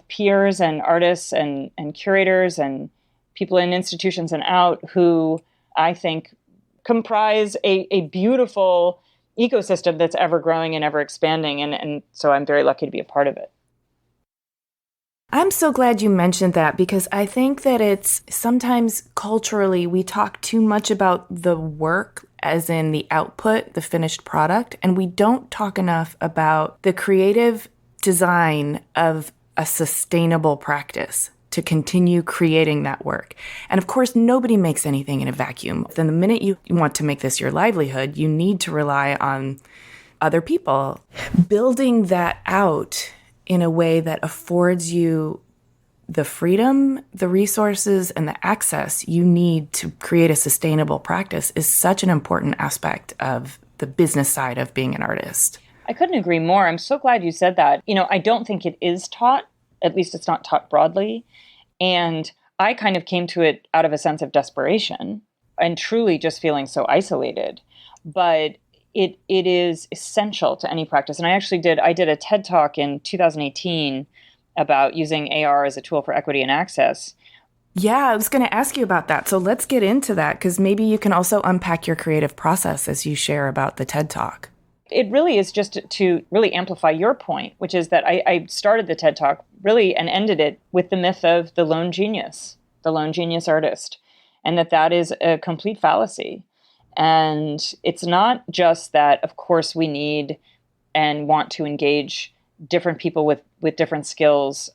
peers and artists and curators and people in institutions and out who I think comprise a beautiful ecosystem that's ever growing and ever expanding. And so I'm very lucky to be a part of it. I'm so glad you mentioned that, because I think that it's sometimes culturally we talk too much about the work as in the output, the finished product, and we don't talk enough about the creative design of a sustainable practice to continue creating that work. And of course, nobody makes anything in a vacuum. Then the minute you want to make this your livelihood, you need to rely on other people. Building that out in a way that affords you the freedom, the resources, and the access you need to create a sustainable practice is such an important aspect of the business side of being an artist. I couldn't agree more. I'm so glad you said that. I don't think it is taught, at least it's not taught broadly. And I kind of came to it out of a sense of desperation and truly just feeling so isolated. But it is essential to any practice. And I did a TED Talk in 2018 about using AR as a tool for equity and access. Yeah, I was going to ask you about that. So let's get into that, because maybe you can also unpack your creative process as you share about the TED Talk. It really is just to really amplify your point, which is that I started the TED Talk really and ended it with the myth of the lone genius artist, and that is a complete fallacy. And it's not just that, of course, we need and want to engage different people with different skills,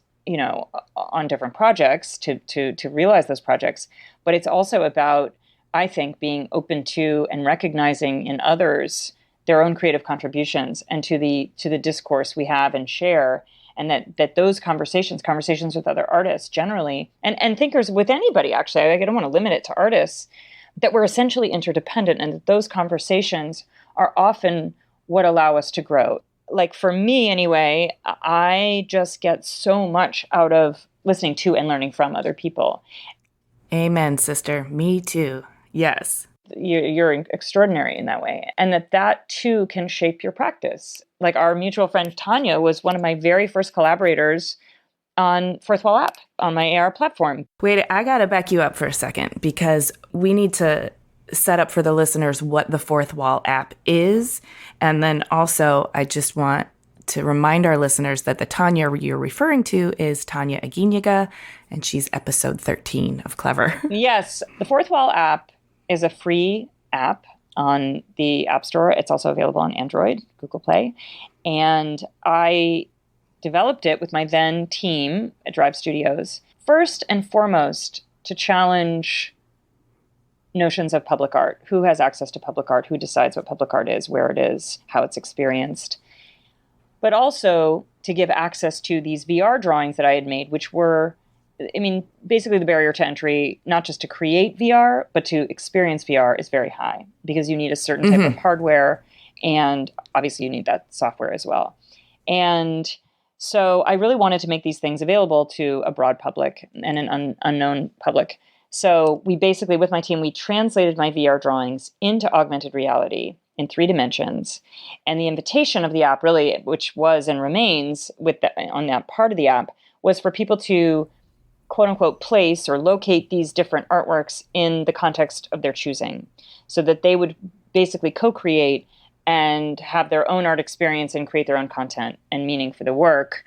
on different projects to realize those projects. But it's also about, I think, being open to and recognizing in others their own creative contributions and to the discourse we have and share. And that those conversations with other artists generally, and thinkers with anybody, actually, I don't want to limit it to artists, that we're essentially interdependent, and that those conversations are often what allow us to grow. Like for me anyway, I just get so much out of listening to and learning from other people. Amen, sister. Me too. Yes. You're extraordinary in that way. And that too can shape your practice. Like our mutual friend Tanya was one of my very first collaborators on Fourth Wall app, on my AR platform. Wait, I got to back you up for a second, because we need to set up for the listeners what the Fourth Wall app is. And then also, I just want to remind our listeners that the Tanya you're referring to is Tanya Aguinaga, and she's episode 13 of Clever. Yes, the Fourth Wall app is a free app on the App Store. It's also available on Android, Google Play. And I developed it with my then team at Drive Studios, first and foremost, to challenge notions of public art. Who has access to public art? Who decides what public art is, where it is, how it's experienced? But also to give access to these VR drawings that I had made, which were, basically the barrier to entry, not just to create VR, but to experience VR is very high, because you need a certain type of hardware, and obviously you need that software as well. And so I really wanted to make these things available to a broad public and an unknown public. So we basically, with my team, we translated my VR drawings into augmented reality in 3 dimensions. And the invitation of the app really, which was and remains on that part of the app, was for people to quote unquote place or locate these different artworks in the context of their choosing, so that they would basically co-create and have their own art experience and create their own content and meaning for the work,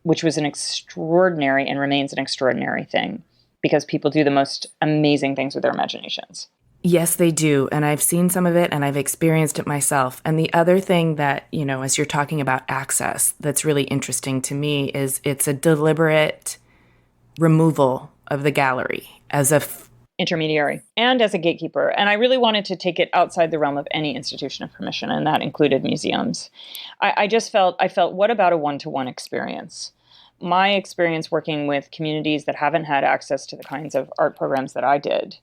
which was an extraordinary and remains an extraordinary thing, because people do the most amazing things with their imaginations. Yes, they do. And I've seen some of it and I've experienced it myself. And the other thing that, as you're talking about access, that's really interesting to me is it's a deliberate removal of the gallery as a intermediary and as a gatekeeper. And I really wanted to take it outside the realm of any institution of permission, and that included museums. I felt, what about a one-to-one experience? My experience working with communities that haven't had access to the kinds of art programs that I did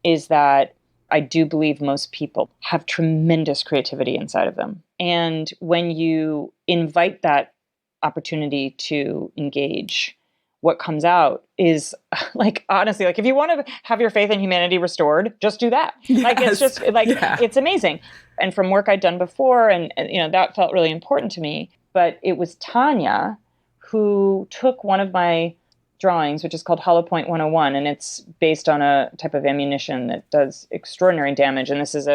is that I do believe most people have tremendous creativity inside of them. And when you invite that opportunity to engage, what comes out is honestly, if you want to have your faith in humanity restored, just do that. Yes. It's just It's amazing. And from work I'd done before, and that felt really important to me. But it was Tanya who took one of my drawings, which is called Hollow Point 101, and it's based on a type of ammunition that does extraordinary damage. And this is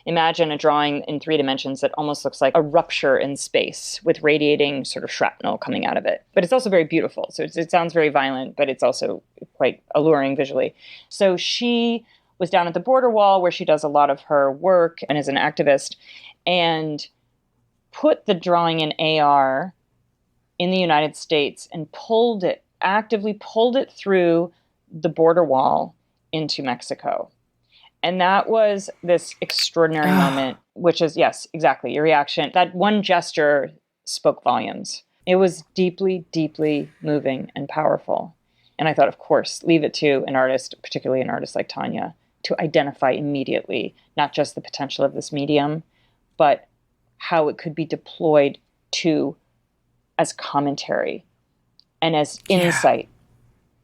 imagine a drawing in 3 dimensions that almost looks like a rupture in space with radiating sort of shrapnel coming out of it. But it's also very beautiful. So it sounds very violent, but it's also quite alluring visually. So she was down at the border wall where she does a lot of her work and is an activist, and put the drawing in AR in the United States and actively pulled it through the border wall into Mexico. And that was this extraordinary moment, which is, yes, exactly, your reaction. That one gesture spoke volumes. It was deeply, deeply moving and powerful. And I thought, of course, leave it to an artist, particularly an artist like Tanya, to identify immediately, not just the potential of this medium, but how it could be deployed as commentary and as insight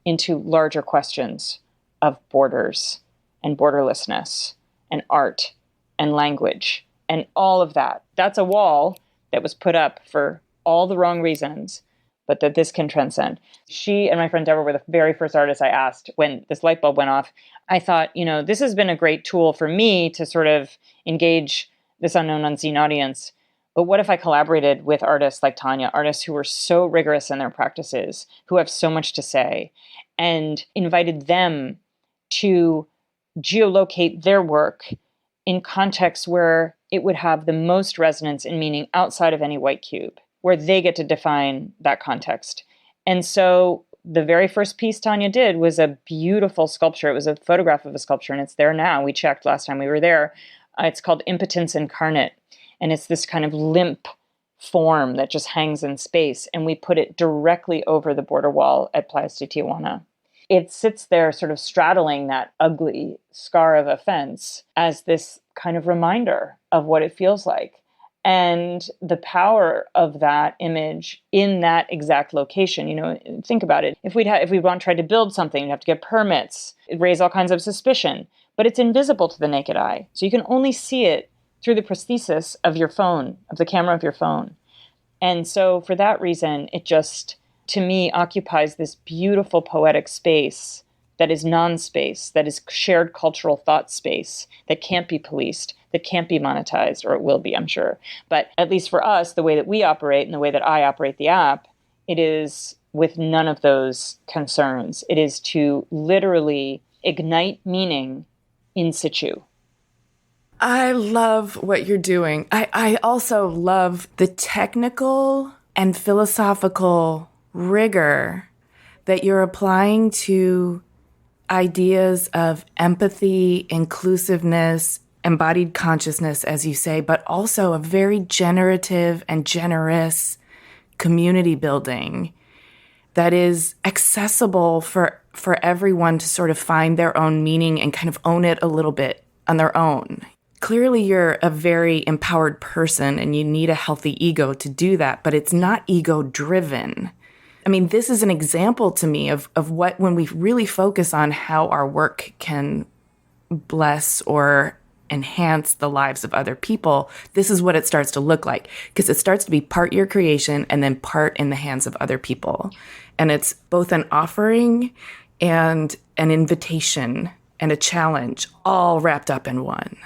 into larger questions of borders and borderlessness and art and language and all of that. That's a wall that was put up for all the wrong reasons, but that this can transcend. She and my friend Deborah were the very first artists I asked when this light bulb went off. I thought, this has been a great tool for me to sort of engage this unknown, unseen audience. But what if I collaborated with artists like Tanya, artists who were so rigorous in their practices, who have so much to say, and invited them to geolocate their work in contexts where it would have the most resonance and meaning outside of any white cube, where they get to define that context. And so the very first piece Tanya did was a beautiful sculpture. It was a photograph of a sculpture, and it's there now. We checked last time we were there. It's called Impotence Incarnate. And it's this kind of limp form that just hangs in space. And we put it directly over the border wall at Playas de Tijuana. It sits there sort of straddling that ugly scar of a fence as this kind of reminder of what it feels like. And the power of that image in that exact location, think about it. If we tried to build something, you'd have to get permits, raise all kinds of suspicion, but it's invisible to the naked eye. So you can only see it through the prosthesis of your phone, of the camera of your phone. And so for that reason, it just, to me, occupies this beautiful poetic space that is non-space, that is shared cultural thought space, that can't be policed, that can't be monetized, or it will be, I'm sure. But at least for us, the way that we operate and the way that I operate the app, it is with none of those concerns. It is to literally ignite meaning in situ. I love what you're doing. I also love the technical and philosophical rigor that you're applying to ideas of empathy, inclusiveness, embodied consciousness, as you say, but also a very generative and generous community building that is accessible for everyone to sort of find their own meaning and kind of own it a little bit on their own. Clearly, you're a very empowered person and you need a healthy ego to do that, but it's not ego-driven. I mean, this is an example to me of what, when we really focus on how our work can bless or enhance the lives of other people, this is what it starts to look like, because it starts to be part your creation and then part in the hands of other people. And it's both an offering and an invitation and a challenge all wrapped up in one.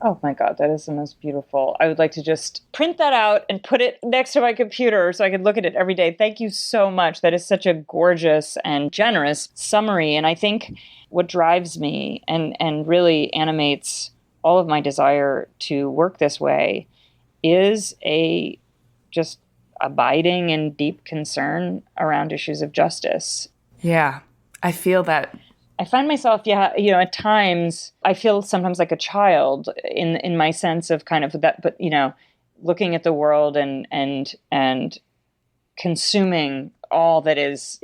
Oh my God, that is the most beautiful. I would like to just print that out and put it next to my computer so I could look at it every day. Thank you so much. That is such a gorgeous and generous summary. And I think what drives me and really animates all of my desire to work this way is a just abiding and deep concern around issues of justice. Yeah, I feel that. I find myself, at times, I feel sometimes like a child in my sense of kind of that, but, looking at the world and consuming all that is,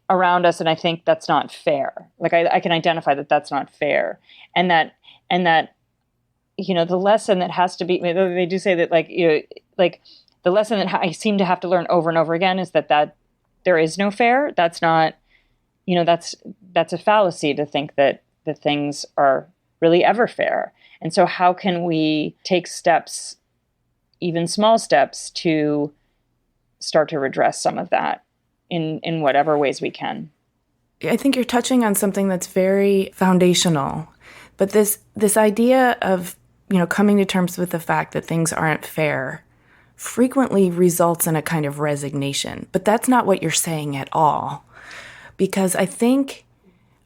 around us. And I think that's not fair. Like I can identify that that's not fair. And that, the lesson that has to be, they do say that the lesson that I seem to have to learn over and over again is that there is no fair. That's not, that's a fallacy to think that the things are really ever fair. And so how can we take steps, even small steps, to start to redress some of that in whatever ways we can? I think you're touching on something that's very foundational. But this idea of, coming to terms with the fact that things aren't fair frequently results in a kind of resignation. But that's not what you're saying at all. Because I think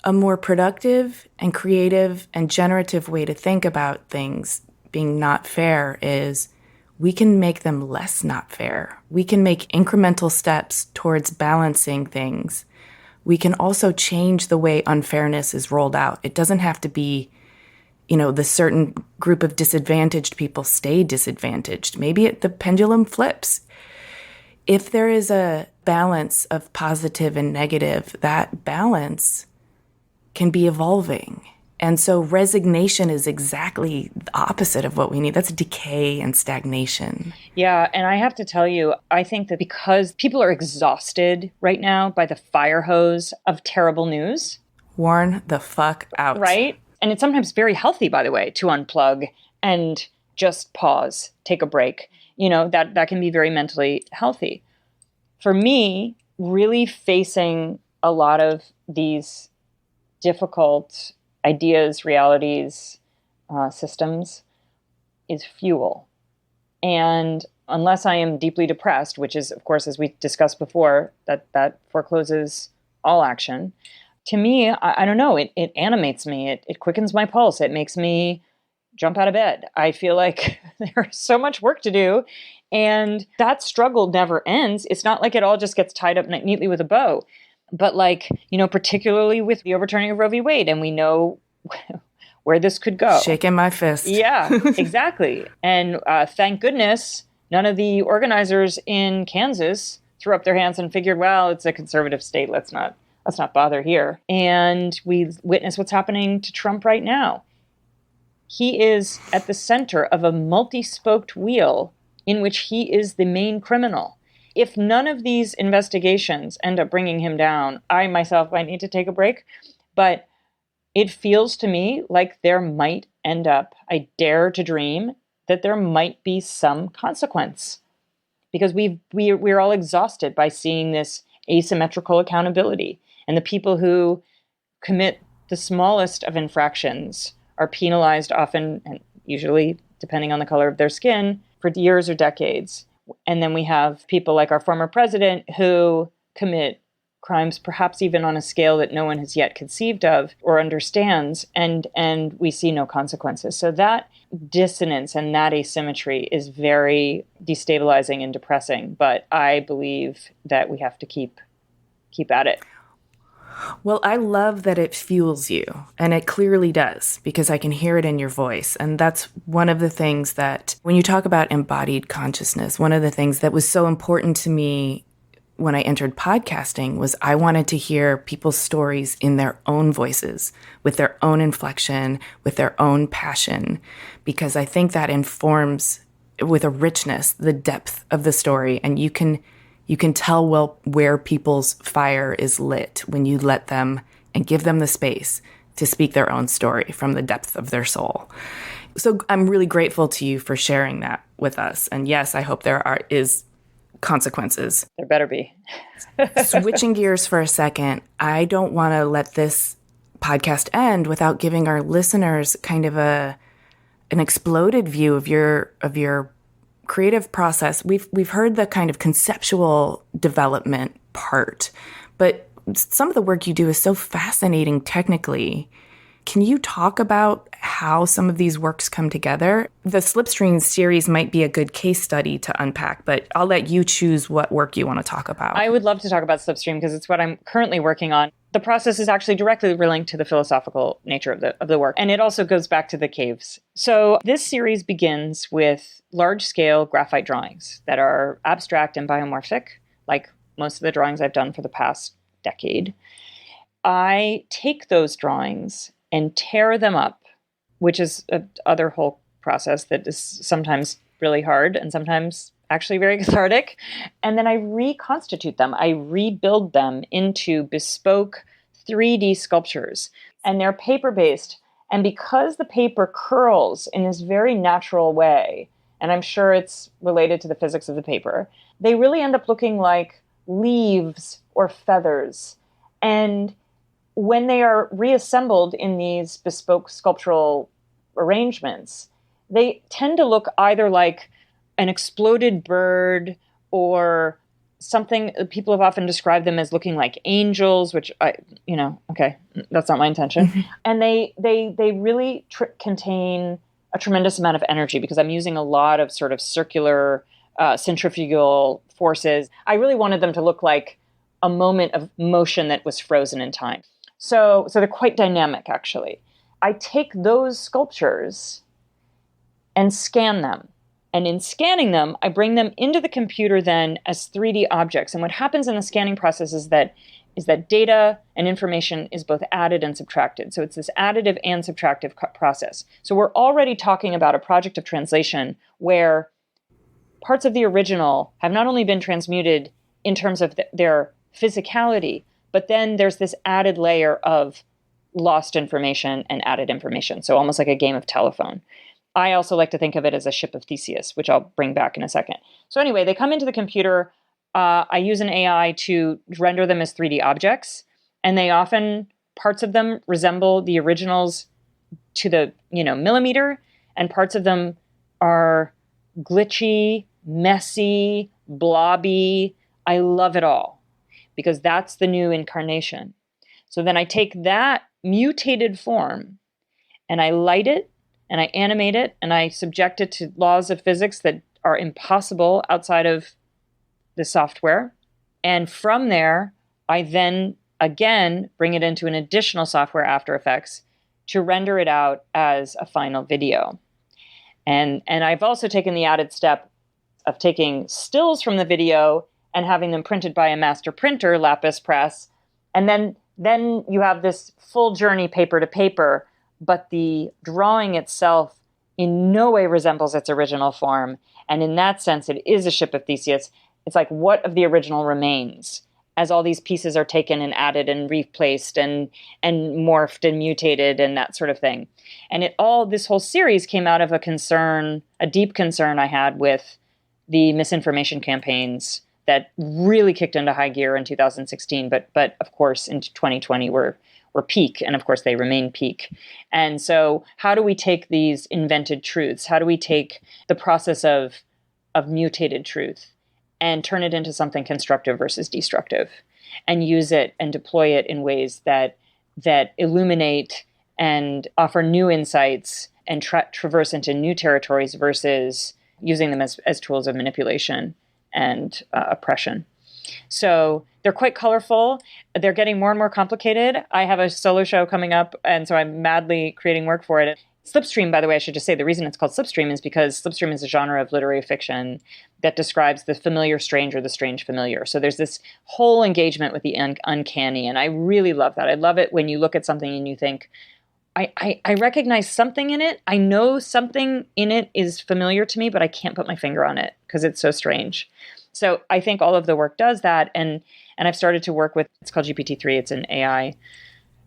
a more productive and creative and generative way to think about things being not fair is we can make them less not fair. We can make incremental steps towards balancing things. We can also change the way unfairness is rolled out. It doesn't have to be, the certain group of disadvantaged people stay disadvantaged. Maybe the pendulum flips. If there is a balance of positive and negative, that balance can be evolving. And so resignation is exactly the opposite of what we need. That's decay and stagnation. Yeah, and I have to tell you, I think that because people are exhausted right now by the fire hose of terrible news. Worn the fuck out. Right? And it's sometimes very healthy, by the way, to unplug and just pause, take a break. That can be very mentally healthy. For me, really facing a lot of these difficult ideas, realities, systems is fuel. And unless I am deeply depressed, which is, of course, as we discussed before, that forecloses all action, to me, I don't know, it animates me. It quickens my pulse. It makes me jump out of bed. I feel like there's so much work to do. And that struggle never ends. It's not like it all just gets tied up neatly with a bow. But particularly with the overturning of Roe v. Wade, and we know where this could go. Shaking my fist. Yeah, exactly. And thank goodness none of the organizers in Kansas threw up their hands and figured, well, it's a conservative state. Let's not bother here. And we witness what's happening to Trump right now. He is at the center of a multi-spoked wheel in which he is the main criminal. If none of these investigations end up bringing him down, I myself might need to take a break. But it feels to me like there might end up, I dare to dream, that there might be some consequence. Because we're all exhausted by seeing this asymmetrical accountability. And the people who commit the smallest of infractions are penalized often, and usually, depending on the color of their skin, for years or decades. And then we have people like our former president who commit crimes perhaps even on a scale that no one has yet conceived of or understands, and we see no consequences. So that dissonance and that asymmetry is very destabilizing and depressing, but I believe that we have to keep at it. Well, I love that it fuels you, and it clearly does, because I can hear it in your voice. And that's one of the things that, when you talk about embodied consciousness, one of the things that was so important to me when I entered podcasting was I wanted to hear people's stories in their own voices, with their own inflection, with their own passion, because I think that informs with a richness the depth of the story. And you can tell well where people's fire is lit when you let them and give them the space to speak their own story from the depth of their soul. So I'm really grateful to you for sharing that with us. And yes, I hope there is consequences. There better be. Switching gears for a second, I don't want to let this podcast end without giving our listeners kind of an exploded view of your creative process. We've heard the kind of conceptual development part, but some of the work you do is so fascinating technically. Can you talk about how some of these works come together? The Slipstream series might be a good case study to unpack, but I'll let you choose what work you want to talk about. I would love to talk about Slipstream because it's what I'm currently working on. The process is actually directly linked to the philosophical nature of the work, and it also goes back to the caves. So this series begins with large-scale graphite drawings that are abstract and biomorphic, like most of the drawings I've done for the past decade. I take those drawings and tear them up, which is another whole process that is sometimes really hard and sometimes actually very cathartic. And then I reconstitute them. I rebuild them into bespoke 3D sculptures. And they're paper-based. And because the paper curls in this very natural way, and I'm sure it's related to the physics of the paper, they really end up looking like leaves or feathers. And when they are reassembled in these bespoke sculptural arrangements, they tend to look either like an exploded bird or something. People have often described them as looking like angels, which okay, that's not my intention. And they really contain a tremendous amount of energy because I'm using a lot of sort of circular centrifugal forces. I really wanted them to look like a moment of motion that was frozen in time. So they're quite dynamic, actually. I take those sculptures and scan them. And in scanning them, I bring them into the computer then as 3D objects. And what happens in the scanning process is that data and information is both added and subtracted. So it's this additive and subtractive process. So we're already talking about a project of translation where parts of the original have not only been transmuted in terms of their physicality, but then there's this added layer of lost information and added information. So almost like a game of telephone. I also like to think of it as a ship of Theseus, which I'll bring back in a second. So anyway, they come into the computer. I use an AI to render them as 3D objects. And they often, parts of them resemble the originals to the, millimeter. And parts of them are glitchy, messy, blobby. I love it all, because that's the new incarnation. So then I take that mutated form and I light it and I animate it and I subject it to laws of physics that are impossible outside of the software. And from there, I then again bring it into an additional software, After Effects, to render it out as a final video. And I've also taken the added step of taking stills from the video and having them printed by a master printer, lapis press. And then you have this full journey paper to paper, but the drawing itself in no way resembles its original form. And in that sense, it is a ship of Theseus. It's like, what of the original remains as all these pieces are taken and added and replaced and morphed and mutated and that sort of thing. And this whole series came out of a deep concern I had with the misinformation campaigns that really kicked into high gear in 2016, but of course in 2020 were peak, and of course they remain peak. And so how do we take these invented truths? How do we take the process of mutated truth and turn it into something constructive versus destructive, and use it and deploy it in ways that illuminate and offer new insights and traverse into new territories versus using them as tools of manipulation and oppression. So they're quite colorful. They're getting more and more complicated. I have a solo show coming up, and so I'm madly creating work for it. Slipstream, by the way, I should just say the reason it's called Slipstream is because Slipstream is a genre of literary fiction that describes the familiar strange or the strange familiar. So there's this whole engagement with the uncanny, and I really love that. I love it when you look at something and you think, I recognize something in it. I know something in it is familiar to me, but I can't put my finger on it because it's so strange. So I think all of the work does that. And I've started to work with, it's called GPT-3. It's an AI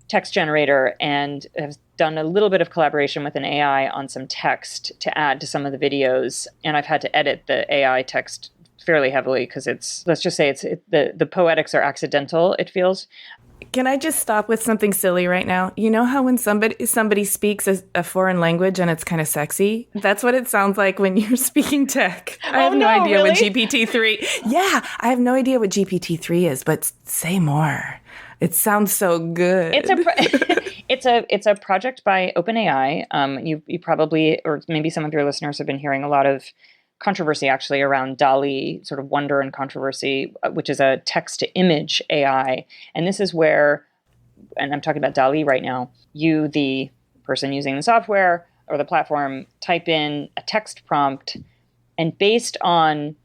text generator, and have done a little bit of collaboration with an AI on some text to add to some of the videos. And I've had to edit the AI text fairly heavily because let's just say the poetics are accidental, it feels. Can I just stop with something silly right now? You know how when somebody speaks a foreign language and it's kind of sexy? That's what it sounds like when you're speaking tech. I have no idea really? what GPT-3... Yeah, I have no idea what GPT-3 is, but say more. It sounds so good. It's a project by OpenAI. You probably, or maybe some of your listeners have been hearing a lot of controversy actually around DALL-E, sort of wonder and controversy, which is a text-to-image AI. And this is where, and I'm talking about DALL-E right now, you, the person using the software or the platform, type in a text prompt, and based on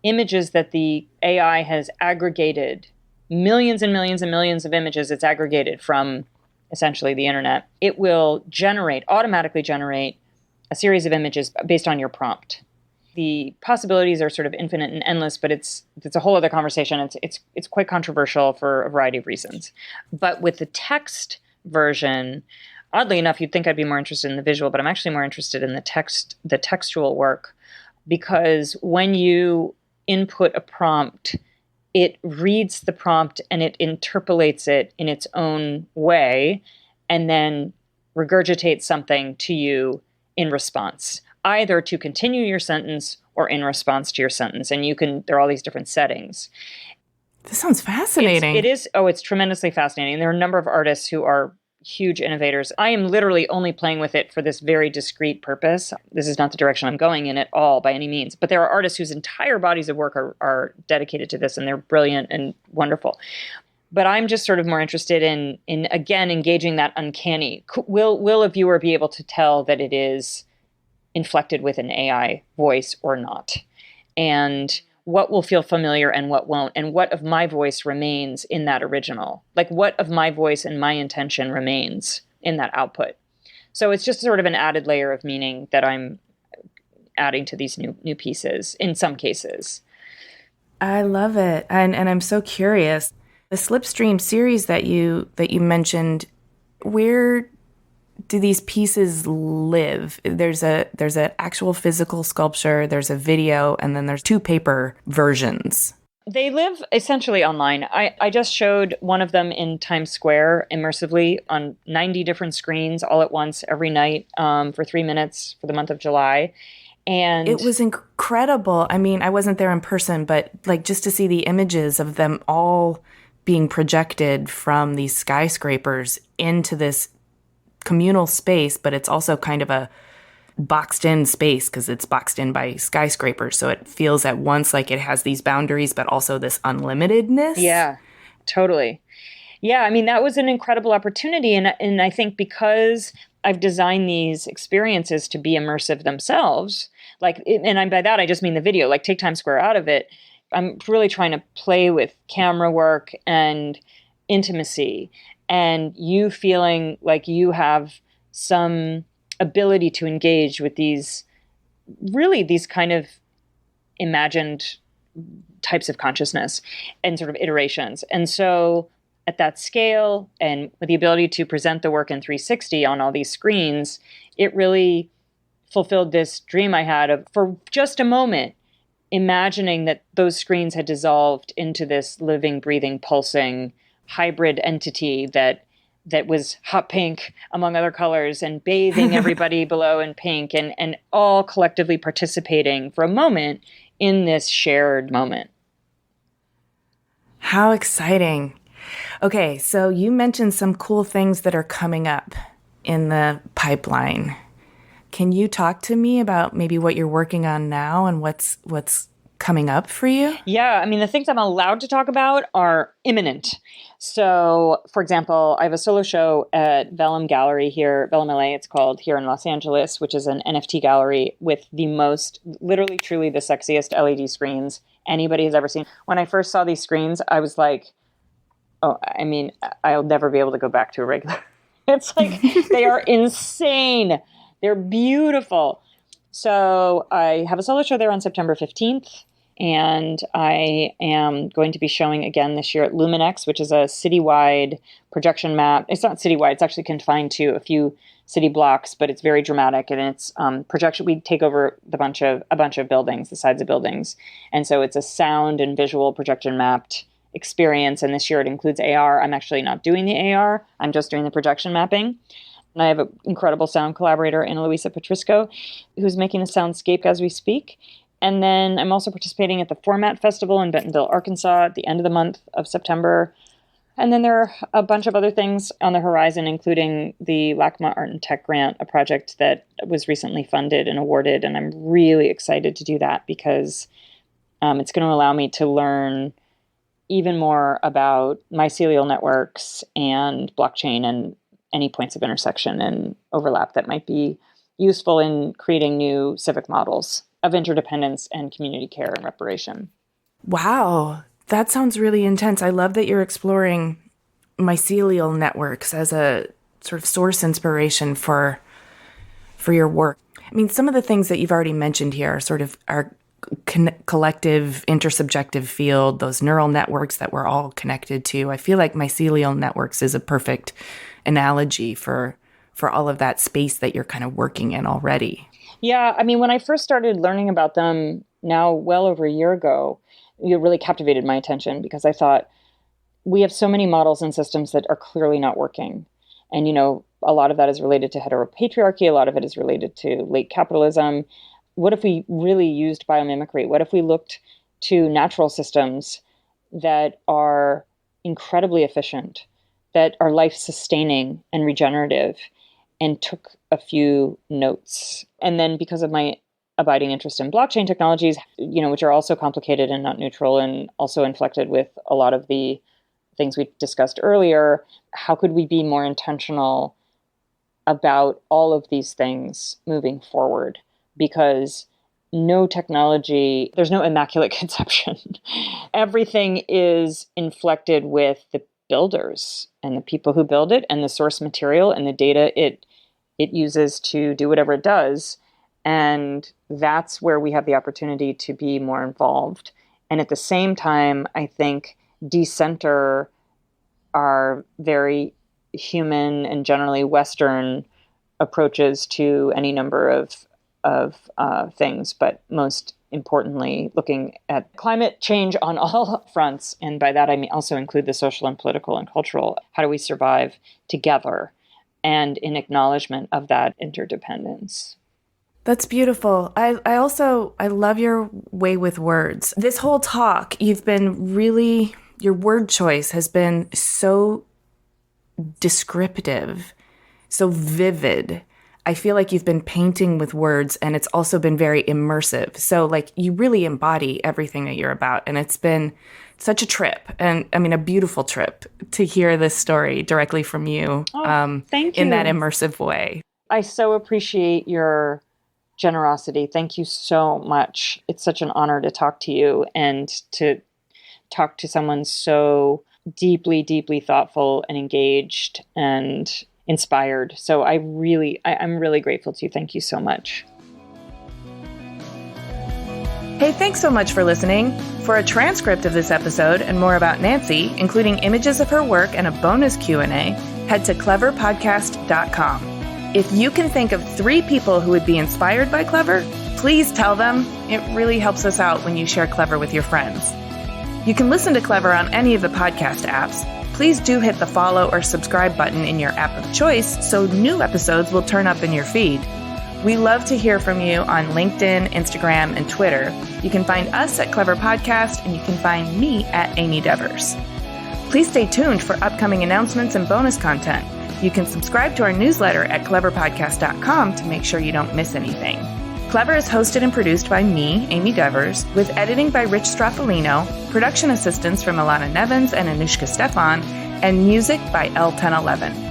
images that the AI has aggregated, millions and millions and millions of images it's aggregated from essentially the internet, it will automatically generate a series of images based on your prompt. The possibilities are sort of infinite and endless, but it's a whole other conversation. It's quite controversial for a variety of reasons. But with the text version, oddly enough, you'd think I'd be more interested in the visual, but I'm actually more interested in the textual work, because when you input a prompt, it reads the prompt and it interpolates it in its own way, and then regurgitates something to you in response, either to continue your sentence or in response to your sentence. And there are all these different settings. This sounds fascinating. It's tremendously fascinating. There are a number of artists who are huge innovators. I am literally only playing with it for this very discrete purpose. This is not the direction I'm going in at all by any means. But there are artists whose entire bodies of work are dedicated to this, and they're brilliant and wonderful. But I'm just sort of more interested in again, engaging that uncanny. Will a viewer be able to tell that it is inflected with an AI voice or not? And what will feel familiar and what won't? And what of my voice remains in that original? Like, what of my voice and my intention remains in that output? So it's just sort of an added layer of meaning that I'm adding to these new pieces in some cases. I love it. And I'm so curious. The Slipstream series that you mentioned, where do these pieces live? There's an actual physical sculpture, there's a video, and then there's 2 paper versions. They live essentially online. I just showed one of them in Times Square immersively on 90 different screens all at once every night for 3 minutes for the month of July. And it was incredible. I mean, I wasn't there in person, but like just to see the images of them all being projected from these skyscrapers into this communal space, but it's also kind of a boxed in space because it's boxed in by skyscrapers. So it feels at once like it has these boundaries, but also this unlimitedness. Yeah, totally. Yeah, I mean, that was an incredible opportunity. And I think because I've designed these experiences to be immersive themselves, by that, I just mean the video, like take Times Square out of it. I'm really trying to play with camera work and intimacy and you feeling like you have some ability to engage with these kind of imagined types of consciousness and sort of iterations. And so at that scale and with the ability to present the work in 360 on all these screens, it really fulfilled this dream I had of, for just a moment, imagining that those screens had dissolved into this living, breathing, pulsing hybrid entity that was hot pink among other colors and bathing everybody below in pink and all collectively participating for a moment in this shared moment. How exciting. Okay, so you mentioned some cool things that are coming up in the pipeline. Can you talk to me about maybe what you're working on now and what's coming up for you? Yeah, I mean, the things I'm allowed to talk about are imminent. So, for example, I have a solo show at Vellum Gallery here, Vellum LA, it's called, here in Los Angeles, which is an NFT gallery with the most, literally, truly the sexiest LED screens anybody has ever seen. When I first saw these screens, I was like, oh, I mean, I'll never be able to go back to a regular. It's like, they are insane. They're beautiful. So I have a solo show there on September 15th. And I am going to be showing again this year at Luminex, which is a citywide projection map. It's not citywide. It's actually confined to a few city blocks, but it's very dramatic. And it's projection. We take over a bunch of buildings, the sides of buildings. And so it's a sound and visual projection mapped experience. And this year it includes AR. I'm actually not doing the AR. I'm just doing the projection mapping. And I have an incredible sound collaborator, Ana Luisa Petrisco, who's making a soundscape as we speak. And then I'm also participating at the Format Festival in Bentonville, Arkansas at the end of the month of September. And then there are a bunch of other things on the horizon, including the LACMA Art and Tech Grant, a project that was recently funded and awarded. And I'm really excited to do that because it's going to allow me to learn even more about mycelial networks and blockchain and any points of intersection and overlap that might be useful in creating new civic models of interdependence and community care and reparation. Wow, that sounds really intense. I love that you're exploring mycelial networks as a sort of source inspiration for your work. I mean, some of the things that you've already mentioned here are sort of our collective intersubjective field, those neural networks that we're all connected to. I feel like mycelial networks is a perfect analogy for all of that space that you're kind of working in already. Yeah, I mean, when I first started learning about them now well over a year ago, it really captivated my attention because I thought we have so many models and systems that are clearly not working. And, you know, a lot of that is related to heteropatriarchy. A lot of it is related to late capitalism. What if we really used biomimicry? What if we looked to natural systems that are incredibly efficient, that are life-sustaining and regenerative, and took a few notes? And then because of my abiding interest in blockchain technologies, you know, which are also complicated and not neutral and also inflected with a lot of the things we discussed earlier, how could we be more intentional about all of these things moving forward? Because no technology, there's no immaculate conception. Everything is inflected with the builders and the people who build it and the source material and the data it uses to do whatever it does. And that's where we have the opportunity to be more involved. And at the same time, I think decenter our very human and generally Western approaches to any number of things, but most importantly, looking at climate change on all fronts. And by that, I mean also include the social and political and cultural. How do we survive together and in acknowledgement of that interdependence? That's beautiful. I love your way with words. This whole talk, your word choice has been so descriptive, so vivid. I feel like you've been painting with words and it's also been very immersive. So like you really embody everything that you're about. And it's been such a trip, and I mean, a beautiful trip to hear this story directly from you, thank you. In that immersive way. I so appreciate your generosity. Thank you so much. It's such an honor to talk to you and to talk to someone so deeply, deeply thoughtful and engaged and inspired. So I'm really grateful to you. Thank you so much. Hey, thanks so much for listening. For a transcript of this episode and more about Nancy, including images of her work and a bonus Q&A, head to cleverpodcast.com. If you can think of 3 people who would be inspired by Clever, please tell them. It really helps us out when you share Clever with your friends. You can listen to Clever on any of the podcast apps. Please do hit the follow or subscribe button in your app of choice so new episodes will turn up in your feed. We love to hear from you on LinkedIn, Instagram, and Twitter. You can find us at Clever Podcast, and you can find me at Amy Devers. Please stay tuned for upcoming announcements and bonus content. You can subscribe to our newsletter at cleverpodcast.com to make sure you don't miss anything. Clever is hosted and produced by me, Amy Devers, with editing by Rich Straffolino, production assistance from Alana Nevins and Anushka Stefan, and music by L1011.